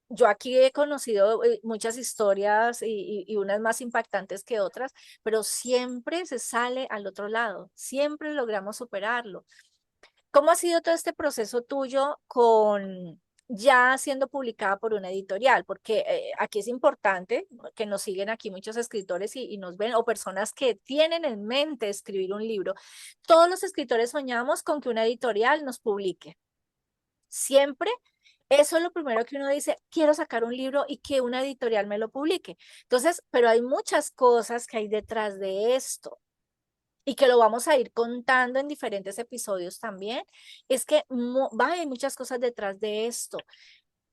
yo aquí he conocido muchas historias y unas más impactantes que otras, pero siempre se sale al otro lado, siempre logramos superarlo. ¿Cómo ha sido todo este proceso tuyo con ya siendo publicada por una editorial? Porque aquí es importante que nos siguen aquí muchos escritores y nos ven, o personas que tienen en mente escribir un libro. Todos los escritores soñamos con que una editorial nos publique. Siempre eso es lo primero que uno dice, quiero sacar un libro y que una editorial me lo publique. Entonces, pero hay muchas cosas que hay detrás de esto y que lo vamos a ir contando en diferentes episodios también, es que hay muchas cosas detrás de esto.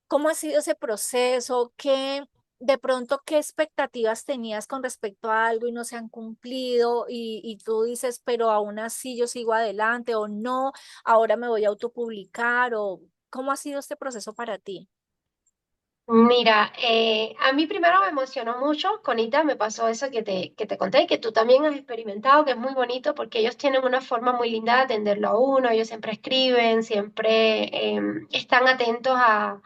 ¿Cómo ha sido ese proceso? ¿Qué, de pronto, qué expectativas tenías con respecto a algo y no se han cumplido? Y tú dices, pero aún así yo sigo adelante o no, ahora me voy a autopublicar o ¿cómo ha sido este proceso para ti? Mira, a mí primero me emocionó mucho, Conita, me pasó eso que te conté, que tú también has experimentado, que es muy bonito porque ellos tienen una forma muy linda de atenderlo a uno, ellos siempre escriben, siempre están atentos a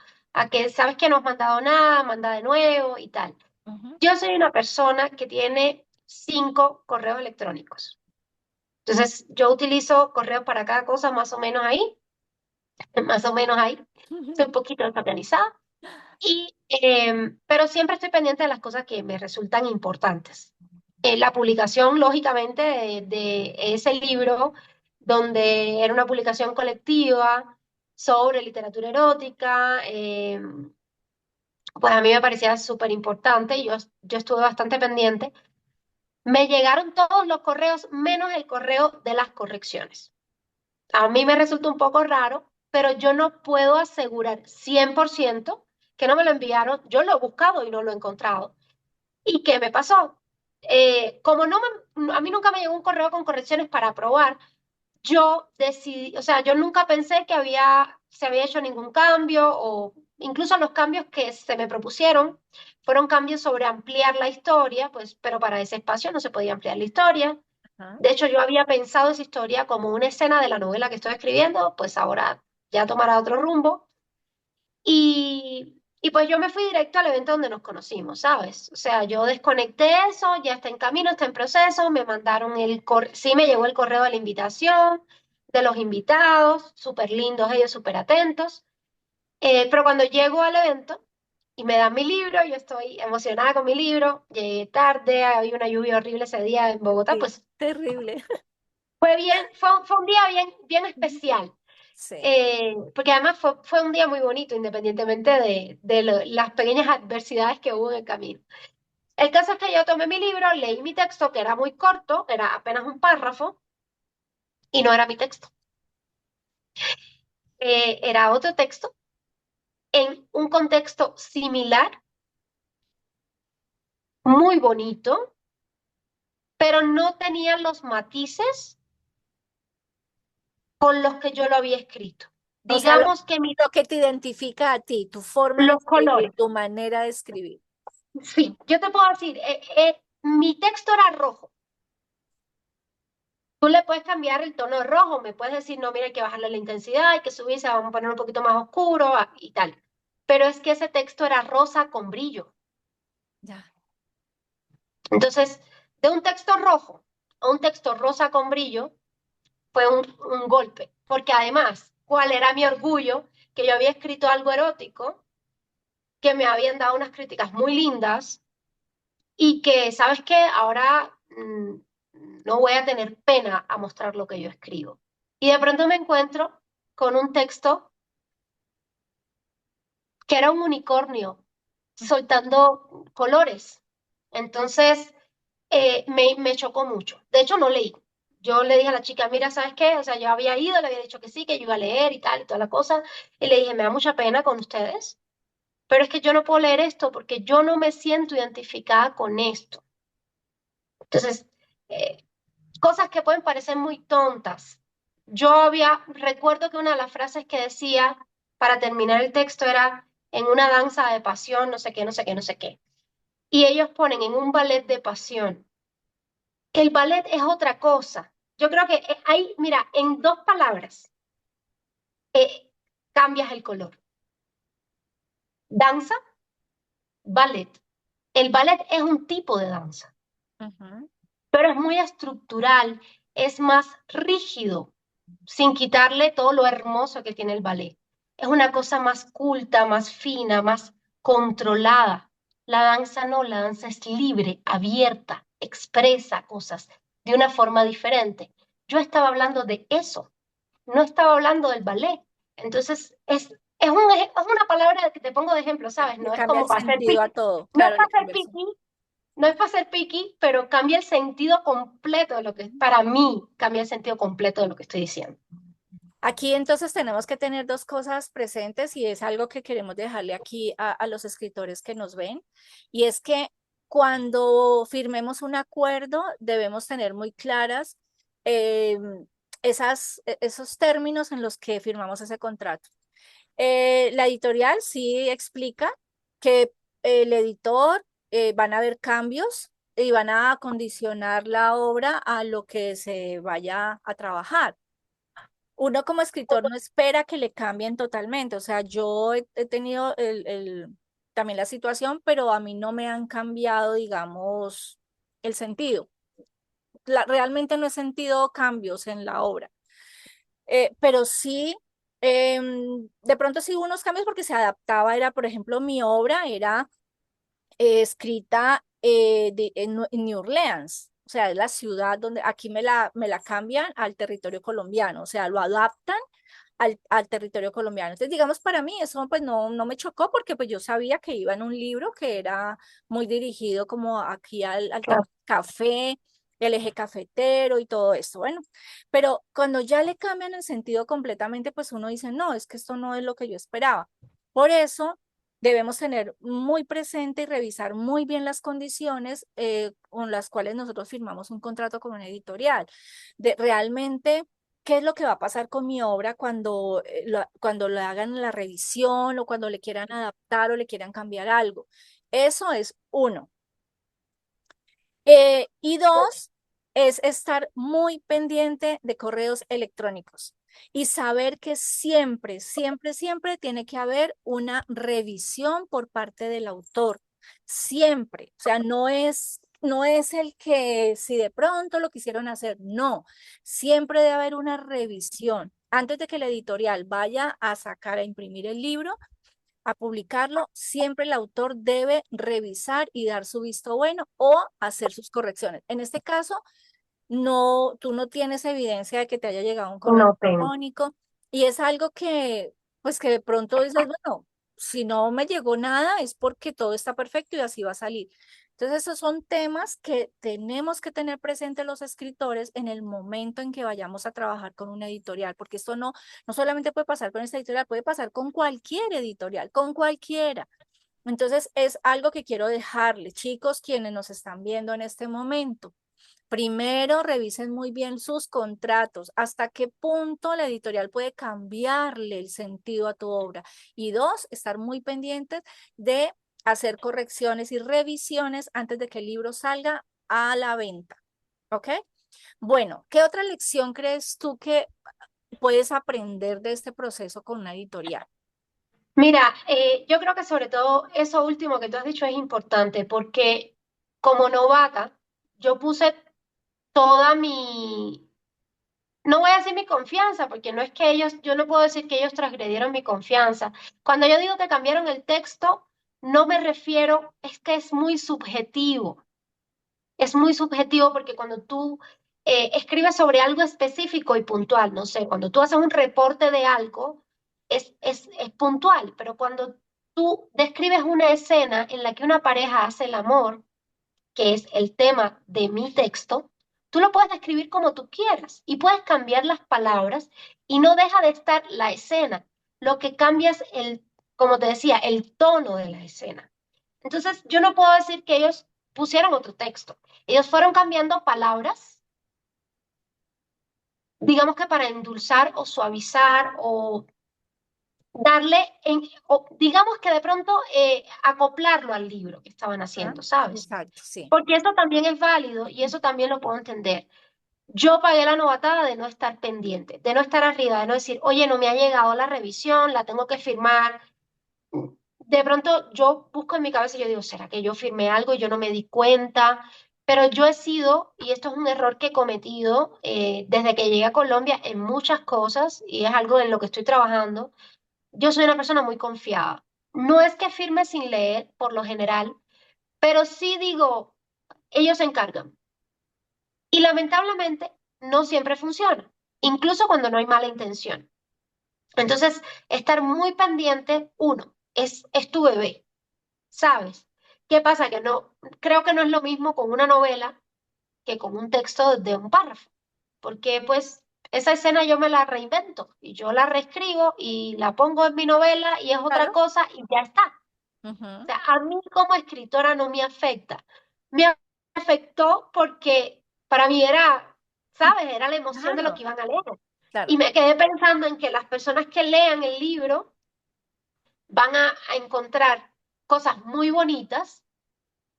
que sabes que no has mandado nada, manda de nuevo y tal. Ujú. Yo soy una persona que tiene 5 correos electrónicos, entonces yo utilizo correos para cada cosa más o menos ahí, más o menos ahí, soy un poquito desorganizada. Pero siempre estoy pendiente de las cosas que me resultan importantes. La publicación, lógicamente, de ese libro, donde era una publicación colectiva sobre literatura erótica, pues a mí me parecía súper importante, yo estuve bastante pendiente. Me llegaron todos los correos, menos el correo de las correcciones. A mí me resulta un poco raro, pero yo no puedo asegurar 100% que no me lo enviaron. Yo lo he buscado y no lo he encontrado. ¿Y qué me pasó? Como a mí nunca me llegó un correo con correcciones para aprobar, yo decidí, o sea, yo nunca pensé que se había hecho ningún cambio o incluso los cambios que se me propusieron fueron cambios sobre ampliar la historia, pues, pero para ese espacio no se podía ampliar la historia. Ajá. De hecho, yo había pensado esa historia como una escena de la novela que estoy escribiendo, pues ahora ya tomará otro rumbo. Y pues yo me fui directo al evento donde nos conocimos, ¿sabes? O sea, yo desconecté eso, ya está en camino, está en proceso, me mandaron sí me llegó el correo de la invitación, de los invitados, súper lindos ellos, súper atentos. Pero cuando llego al evento, y me dan mi libro, yo estoy emocionada con mi libro, llegué tarde, había una lluvia horrible ese día en Bogotá, Sí, pues terrible. fue bien, fue un día bien especial, Sí, porque además fue un día muy bonito, independientemente de las pequeñas adversidades que hubo en el camino. El caso es que yo tomé mi libro, leí mi texto, que era muy corto, era apenas un párrafo, y no era mi texto. Era otro texto en un contexto similar, muy bonito, pero no tenía los matices con los que yo lo había escrito. o sea, Digamos que lo que te identifica a ti, tu forma de los escribir, colores, tu manera de escribir. sí, yo te puedo decir, mi texto era rojo. Tú le puedes cambiar el tono de rojo, me puedes decir, no, mira, hay que bajarle la intensidad, hay que subirse, vamos a poner un poquito más oscuro y tal. Pero es que ese texto era rosa con brillo. Ya. Entonces, de un texto rojo a un texto rosa con brillo fue un golpe, porque además, ¿cuál era mi orgullo? Que yo había escrito algo erótico, que me habían dado unas críticas muy lindas y que, ¿sabes qué? Ahora no voy a tener pena a mostrar lo que yo escribo. Y de pronto me encuentro con un texto que era un unicornio soltando colores. Entonces, me chocó mucho. De hecho, no leí. Yo le dije a la chica, mira, ¿sabes qué? O sea, yo había ido, le había dicho que sí, que yo iba a leer y tal, y toda la cosa. Y le dije, me da mucha pena con ustedes, pero es que yo no puedo leer esto porque yo no me siento identificada con esto. Entonces, eh, cosas que pueden parecer muy tontas. Recuerdo que una de las frases que decía para terminar el texto era en una danza de pasión, no sé qué, no sé qué, no sé qué. Y ellos ponen en un ballet de pasión. El ballet es otra cosa. Yo creo que hay, mira, en dos palabras eh, cambias el color. Danza, ballet. El ballet es un tipo de danza, Ujú. pero es muy estructural, es más rígido, sin quitarle todo lo hermoso que tiene el ballet. Es una cosa más culta, más fina, más controlada. La danza no, la danza es libre, abierta, expresa cosas de una forma diferente. Yo estaba hablando de eso, no estaba hablando del ballet. Entonces, es una palabra que te pongo de ejemplo, ¿sabes? Le No es cambia como el para hacer sentido a piqui, todo. no es Claro, para le hacer cambia el sentido. piqui, no es para ser piqui, pero cambia el sentido completo de lo que, para mí, cambia el sentido completo de lo que estoy diciendo. Aquí entonces tenemos que tener dos cosas presentes y es algo que queremos dejarle aquí a los escritores que nos ven y es que cuando firmemos un acuerdo debemos tener muy claras eh, esos términos en los que firmamos ese contrato. La editorial sí explica que el editor van a haber cambios y van a condicionar la obra a lo que se vaya a trabajar. Uno como escritor no espera que le cambien totalmente. O sea, yo he tenido también la situación, pero a mí no me han cambiado, digamos, el sentido. Realmente no he sentido cambios en la obra. Pero sí, de pronto sí hubo unos cambios porque se adaptaba, era, por ejemplo, mi obra era escrita en New Orleans. O sea, es la ciudad donde aquí me la cambian al territorio colombiano, o sea, lo adaptan al territorio colombiano. Entonces, digamos, para mí eso pues no me chocó porque pues yo sabía que iba en un libro que era muy dirigido como aquí al tema Claro. café, el eje cafetero y todo esto. Bueno, pero cuando ya le cambian el sentido completamente, pues uno dice, no, es que esto no es lo que yo esperaba. Por eso debemos tener muy presente y revisar muy bien las condiciones con las cuales nosotros firmamos un contrato con una editorial. De realmente qué es lo que va a pasar con mi obra cuando le hagan la revisión o cuando le quieran adaptar o le quieran cambiar algo. Eso es uno. Y dos, es estar muy pendiente de correos electrónicos y saber que siempre tiene que haber una revisión por parte del autor. Siempre. O sea, no es el que si de pronto lo quisieron hacer, no. Siempre debe haber una revisión. Antes de que la editorial vaya a sacar, a imprimir el libro, a publicarlo, siempre el autor debe revisar y dar su visto bueno o hacer sus correcciones. En este caso, no, tú no tienes evidencia de que te haya llegado un correo No tengo. electrónico y es algo que, pues que de pronto dices, bueno, si no me llegó nada es porque todo está perfecto y así va a salir. Entonces, esos son temas que tenemos que tener presentes los escritores en el momento en que vayamos a trabajar con una editorial, porque esto no solamente puede pasar con esta editorial, puede pasar con cualquier editorial, con cualquiera. Entonces, es algo que quiero dejarle, chicos, quienes nos están viendo en este momento. Primero, revisen muy bien sus contratos, hasta qué punto la editorial puede cambiarle el sentido a tu obra. Y dos, estar muy pendientes de hacer correcciones y revisiones antes de que el libro salga a la venta. ¿Ok? Bueno, ¿qué otra lección crees tú que puedes aprender de este proceso con una editorial? Mira, yo creo que sobre todo eso último que tú has dicho es importante porque como novata yo puse toda mi, no voy a decir mi confianza, porque no es que ellos, yo no puedo decir que ellos transgredieron mi confianza. Cuando yo digo que cambiaron el texto, no me refiero, es que es muy subjetivo. Es muy subjetivo porque cuando tú escribes sobre algo específico y puntual, no sé, cuando tú haces un reporte de algo, es puntual, pero cuando tú describes una escena en la que una pareja hace el amor, que es el tema de mi texto, tú lo puedes describir como tú quieras y puedes cambiar las palabras y no deja de estar la escena. Lo que cambia es el, como te decía, el tono de la escena. Entonces, yo no puedo decir que ellos pusieron otro texto. Ellos fueron cambiando palabras, digamos que para endulzar o suavizar o darle, o digamos que de pronto acoplarlo al libro que estaban ¿Ah? haciendo, ¿sabes? Exacto, sí. Porque eso también es válido y eso también lo puedo entender. Yo pagué la novatada de no estar pendiente, de no estar arriba, de no decir, oye, no me ha llegado la revisión, la tengo que firmar. De pronto yo busco en mi cabeza y yo digo, ¿será que yo firmé algo y yo no me di cuenta? Pero yo he sido, y esto es un error que he cometido desde que llegué a Colombia en muchas cosas, y es algo en lo que estoy trabajando, yo soy una persona muy confiada. No es que firme sin leer, por lo general, pero sí digo, ellos se encargan. Y lamentablemente no siempre funciona, incluso cuando no hay mala intención. Entonces, estar muy pendiente, uno, es tu bebé, ¿sabes? ¿Qué pasa? Que no, creo que no es lo mismo con una novela que con un texto de un párrafo, porque pues esa escena yo me la reinvento y yo la reescribo y la pongo en mi novela y es otra Claro. cosa y ya está. O Ujú. sea, a mí como escritora no me afecta. Me afectó porque para mí era, ¿sabes? Era la emoción de lo Claro, que iban a leer. Y claro. me quedé pensando en que las personas que lean el libro van a encontrar cosas muy bonitas,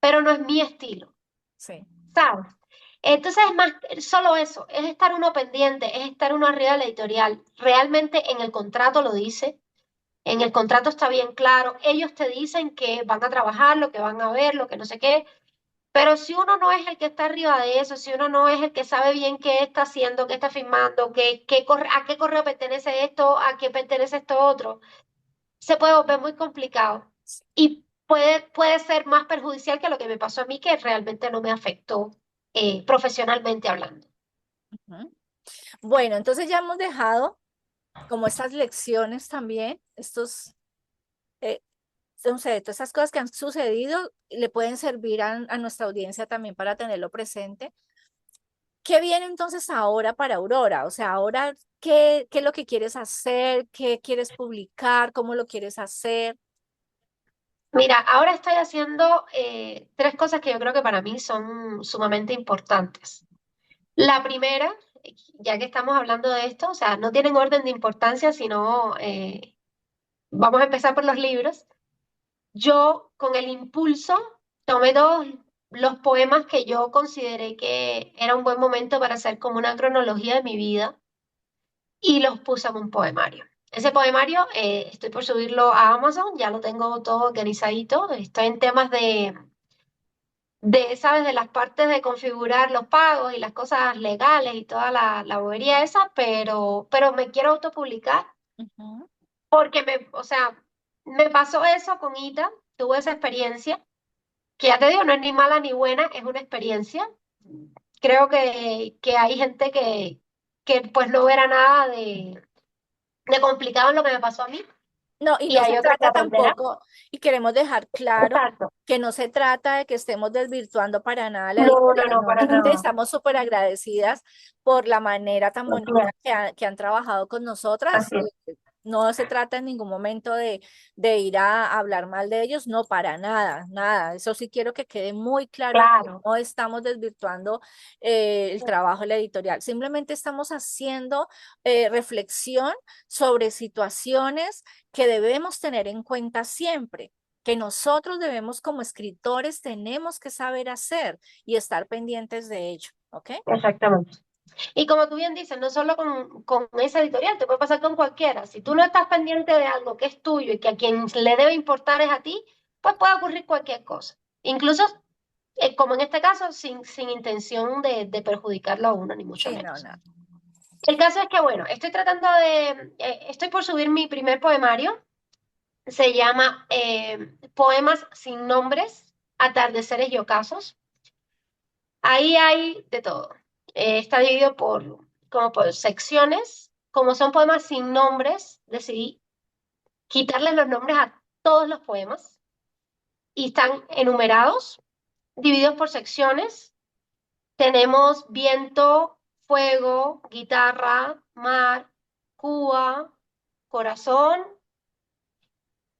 pero no es mi estilo, Sí. ¿sabes? Entonces es más, solo eso, es estar uno pendiente, es estar uno arriba de la editorial. Realmente en el contrato lo dice, en el contrato está bien claro, ellos te dicen que van a trabajar, lo que van a ver, lo que no sé qué, pero si uno no es el que está arriba de eso, si uno no es el que sabe bien qué está haciendo, qué está firmando, a qué correo pertenece esto, a qué pertenece esto otro, se puede volver muy complicado y puede ser más perjudicial que lo que me pasó a mí, que realmente no me afectó profesionalmente hablando. Ujú. Bueno, entonces ya hemos dejado como estas lecciones también, eh, no sé, todas esas cosas que han sucedido le pueden servir a nuestra audiencia también para tenerlo presente. ¿Qué viene entonces ahora para Aurora? O sea, ahora, ¿qué es lo que quieres hacer? ¿Qué quieres publicar? ¿Cómo lo quieres hacer? Mira, ahora estoy haciendo tres cosas que yo creo que para mí son sumamente importantes. La primera, ya que estamos hablando de esto, o sea, no tienen orden de importancia, sino vamos a empezar por los libros. Yo, con el impulso, tomé todos los poemas que yo consideré que era un buen momento para hacer como una cronología de mi vida y los puse en un poemario. Ese poemario estoy por subirlo a Amazon, ya lo tengo todo organizadito. Estoy en temas ¿sabes? De las partes de configurar los pagos y las cosas legales y toda la bobería esa, pero me quiero autopublicar Ujú. porque o sea, me pasó eso con Ita, tuve esa experiencia, que ya te digo, no es ni mala ni buena, es una experiencia. Creo que hay gente que pues no verá nada de complicado en lo que me pasó a mí No, y y no se hay otros que trata aprenderán. tampoco, y queremos dejar claro Exacto. que no se trata de que estemos desvirtuando para nada la No, no, editorial, no, no, para realmente nada. estamos súper agradecidas por la manera tan Así bonita es, que han trabajado con nosotras. así es. No se trata en ningún momento de ir a hablar mal de ellos, no, para nada, nada. Eso sí quiero que quede muy claro en que Claro, no estamos desvirtuando el trabajo de la editorial, simplemente estamos haciendo reflexión sobre situaciones que debemos tener en cuenta siempre, que nosotros debemos como escritores tenemos que saber hacer y estar pendientes de ello, ¿ok? exactamente. Y como tú bien dices, no solo con esa editorial, te puede pasar con cualquiera. Si tú no estás pendiente de algo que es tuyo y que a quien le debe importar es a ti, pues puede ocurrir cualquier cosa. Incluso, como en este caso, sin intención de perjudicarlo a uno, ni mucho Sí, no, menos. no. El caso es que, bueno, estoy por subir mi primer poemario. Se llama Poemas sin nombres, atardeceres y ocasos. Ahí hay de todo. Está dividido como por secciones. Como son poemas sin nombres, decidí quitarle los nombres a todos los poemas y están enumerados, divididos por secciones. Tenemos viento, fuego, guitarra, mar, Cuba, corazón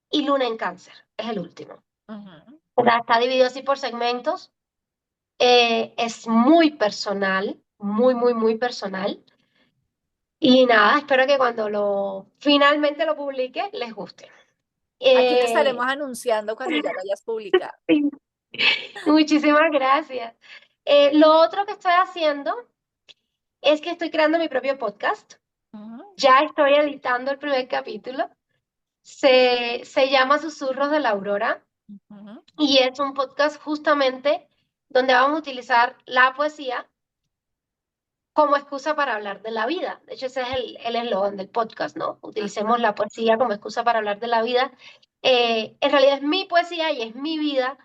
y luna en cáncer. Es el último. Ujú. O sea, está dividido así por segmentos. Es muy personal, muy, muy, muy personal. Y nada, espero que cuando finalmente lo publique les guste. Aquí te Eh, estaremos anunciando cuando ya lo hayas publicado. sí, muchísimas gracias. Lo otro que estoy haciendo es que estoy creando mi propio podcast. Ujú, Ya estoy editando el primer capítulo. Se llama Susurros de la Aurora ujú, y es un podcast justamente donde vamos a utilizar la poesía como excusa para hablar de la vida. De hecho, ese es el eslogan del podcast, ¿no? Utilicemos ajá. la poesía como excusa para hablar de la vida. En realidad es mi poesía y es mi vida,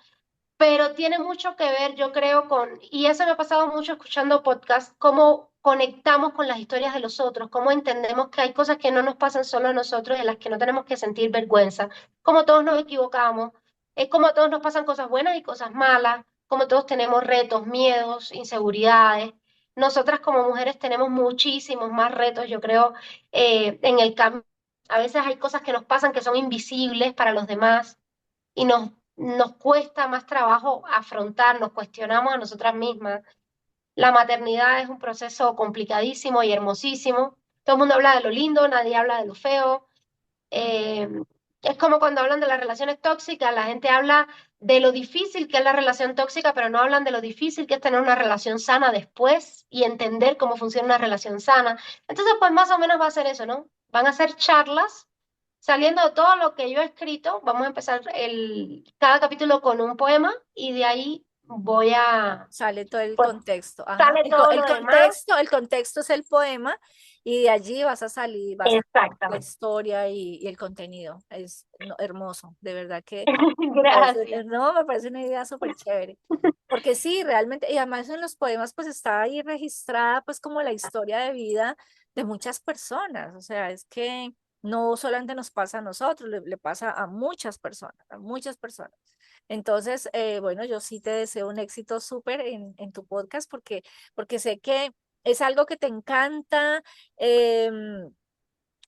pero tiene mucho que ver, yo creo, y eso me ha pasado mucho escuchando podcasts, cómo conectamos con las historias de los otros, cómo entendemos que hay cosas que no nos pasan solo a nosotros, en las que no tenemos que sentir vergüenza, como todos nos equivocamos, es como a todos nos pasan cosas buenas y cosas malas, como todos tenemos retos, miedos, inseguridades. Nosotras como mujeres tenemos muchísimos más retos, yo creo, en el camino. A veces hay cosas que nos pasan que son invisibles para los demás y nos cuesta más trabajo afrontar, nos cuestionamos a nosotras mismas. La maternidad es un proceso complicadísimo y hermosísimo. Todo el mundo habla de lo lindo, nadie habla de lo feo. Eh, es como cuando hablan de las relaciones tóxicas, la gente habla de lo difícil que es la relación tóxica, pero no hablan de lo difícil que es tener una relación sana después y entender cómo funciona una relación sana. Entonces, pues más o menos va a ser eso, ¿no? Van a ser charlas saliendo de todo lo que yo he escrito. Vamos a empezar cada capítulo con un poema y de ahí Sale todo el pues contexto. Ajá. sale todo lo demás. El contexto es el poema y de allí vas a salir, vas a la Exactamente. historia y el contenido. Es hermoso, de verdad que Gracias. no, me parece una idea súper chévere. Porque sí, realmente, y además en los poemas pues está ahí registrada pues como la historia de vida de muchas personas. O sea, es que no solamente nos pasa a nosotros, le pasa a muchas personas, a muchas personas. Entonces, bueno, yo sí te deseo un éxito súper en tu podcast porque sé que es algo que te encanta.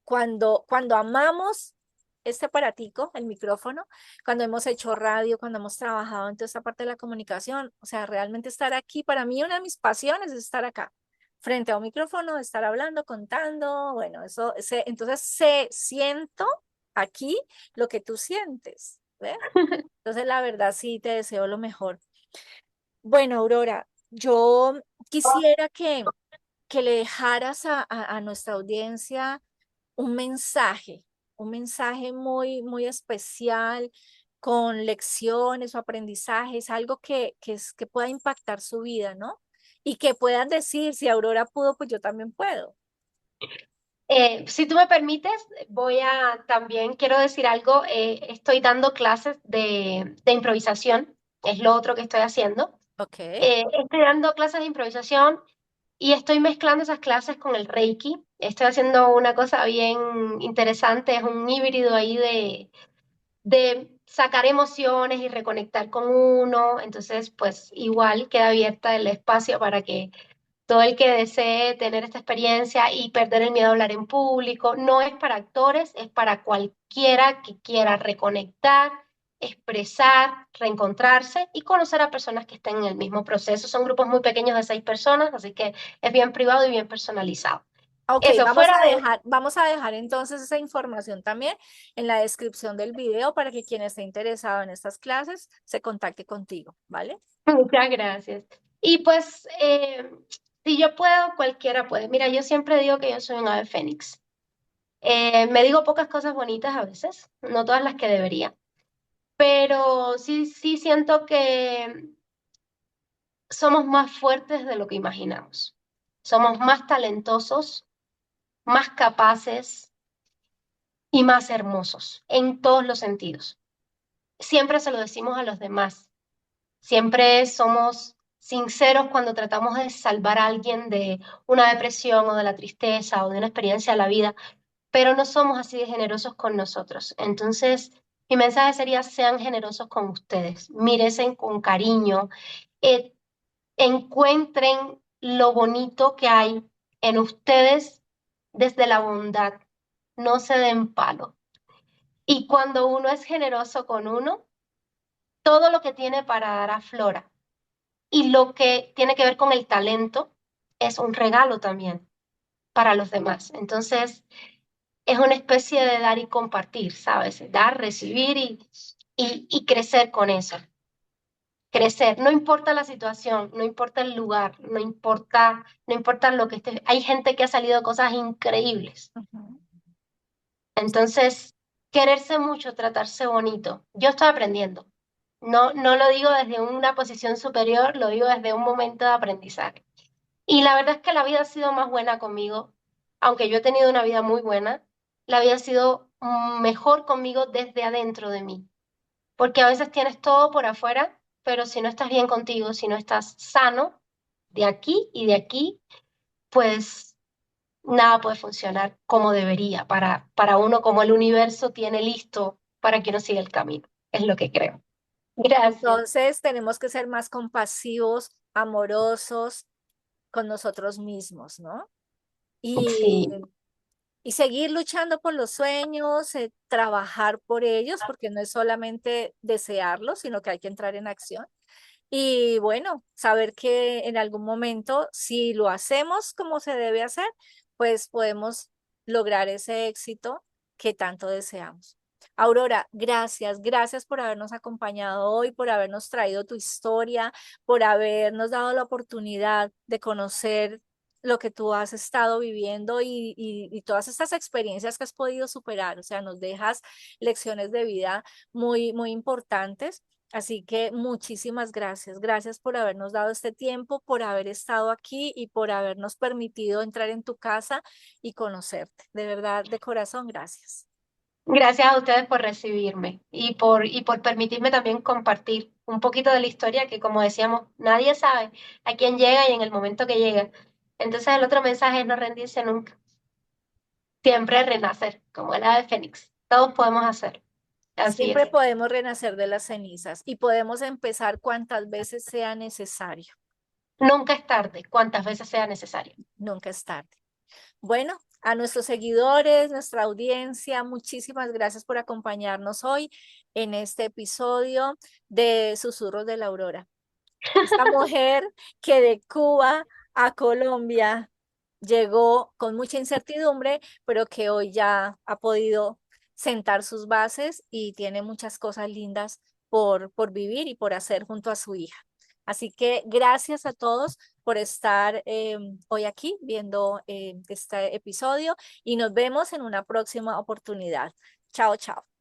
Cuando amamos este aparatico, el micrófono, cuando hemos hecho radio, cuando hemos trabajado en toda esta parte de la comunicación, o sea, realmente estar aquí, para mí una de mis pasiones es estar acá, frente a un micrófono, estar hablando, contando, bueno, entonces siento aquí lo que tú sientes, ¿ves? Entonces, la verdad, sí, te deseo lo mejor. Bueno, Aurora, yo quisiera que le dejaras a nuestra audiencia un un mensaje muy, muy especial, con lecciones o aprendizajes, algo que pueda impactar su vida, ¿no? Y que puedan decir, si Aurora pudo, pues yo también puedo. Si tú me permites, también quiero decir algo. Estoy dando clases de improvisación, es lo otro que estoy haciendo. Ok, Estoy dando clases de improvisación y estoy mezclando esas clases con el Reiki. Estoy haciendo una cosa bien interesante, es un híbrido ahí de sacar emociones y reconectar con uno. Entonces, pues igual queda abierta el espacio para que todo el que desee tener esta experiencia y perder el miedo a hablar en público, no es para actores, es para cualquiera que quiera reconectar, expresar, reencontrarse y conocer a personas que estén en el mismo proceso. Son grupos muy pequeños de 6 personas, así que es bien privado y bien personalizado. ok, Eso, fuera de... vamos a dejar entonces esa información también en la descripción del video para que quien esté interesado en estas clases se contacte contigo, ¿vale? Muchas gracias. Y pues, si yo puedo, cualquiera puede. Mira, yo siempre digo que yo soy un ave fénix. Me digo pocas cosas bonitas a veces, no todas las que debería, pero sí siento que somos más fuertes de lo que imaginamos. Somos más talentosos, más capaces y más hermosos en todos los sentidos. Siempre se lo decimos a los demás. Siempre somos sinceros cuando tratamos de salvar a alguien de una depresión o de la tristeza o de una experiencia de la vida, pero no somos así de generosos con nosotros. Entonces, mi mensaje sería, sean generosos con ustedes, mírense con cariño, eh, encuentren lo bonito que hay en ustedes desde la bondad, no se den palo. Y cuando uno es generoso con uno, todo lo que tiene para dar aflora. Y lo que tiene que ver con el talento es un regalo también para los demás. Entonces, es una especie de dar y compartir, ¿sabes? Dar, recibir y crecer con eso. Crecer, no importa la situación, no importa el lugar, no importa lo que esté. Hay gente que ha salido cosas increíbles. Ujú. Entonces, quererse mucho, tratarse bonito. Yo estoy aprendiendo. No lo digo desde una posición superior, lo digo desde un momento de aprendizaje. Y la verdad es que la vida ha sido más buena conmigo, aunque yo he tenido una vida muy buena, la vida ha sido mejor conmigo desde adentro de mí, porque a veces tienes todo por afuera, pero si no estás bien contigo, si no estás sano de aquí y de aquí, pues nada puede funcionar como debería para uno, como el universo tiene listo para que uno siga el camino. Es lo que creo. Gracias. Entonces tenemos que ser más compasivos, amorosos con nosotros mismos, ¿no? Y, Sí, y seguir luchando por los sueños, trabajar por ellos, porque no es solamente desearlos, sino que hay que entrar en acción. Y bueno, saber que en algún momento, si lo hacemos como se debe hacer, pues podemos lograr ese éxito que tanto deseamos. Aurora, gracias, gracias por habernos acompañado hoy, por habernos traído tu historia, por habernos dado la oportunidad de conocer lo que tú has estado viviendo y todas estas experiencias que has podido superar. O sea, nos dejas lecciones de vida muy, muy importantes. Así que muchísimas gracias. Gracias por habernos dado este tiempo, por haber estado aquí y por habernos permitido entrar en tu casa y conocerte. De verdad, de corazón, gracias. gracias a ustedes por recibirme y por permitirme también compartir un poquito de la historia que, como decíamos, nadie sabe a quién llega y en el momento que llega. Entonces, el otro mensaje es no rendirse nunca, siempre renacer, como el ave fénix. Todos podemos hacer. Así Siempre es. podemos renacer de las cenizas y podemos empezar cuantas veces sea necesario. Nunca es tarde, cuantas veces sea necesario. Nunca es tarde. Bueno, a nuestros seguidores, nuestra audiencia, muchísimas gracias por acompañarnos hoy en este episodio de Susurros de la Aurora. Esta mujer que de Cuba a Colombia llegó con mucha incertidumbre, pero que hoy ya ha podido sentar sus bases y tiene muchas cosas lindas por vivir y por hacer junto a su hija. Así que gracias a todos por estar hoy aquí viendo este episodio y nos vemos en una próxima oportunidad. Chao, chao.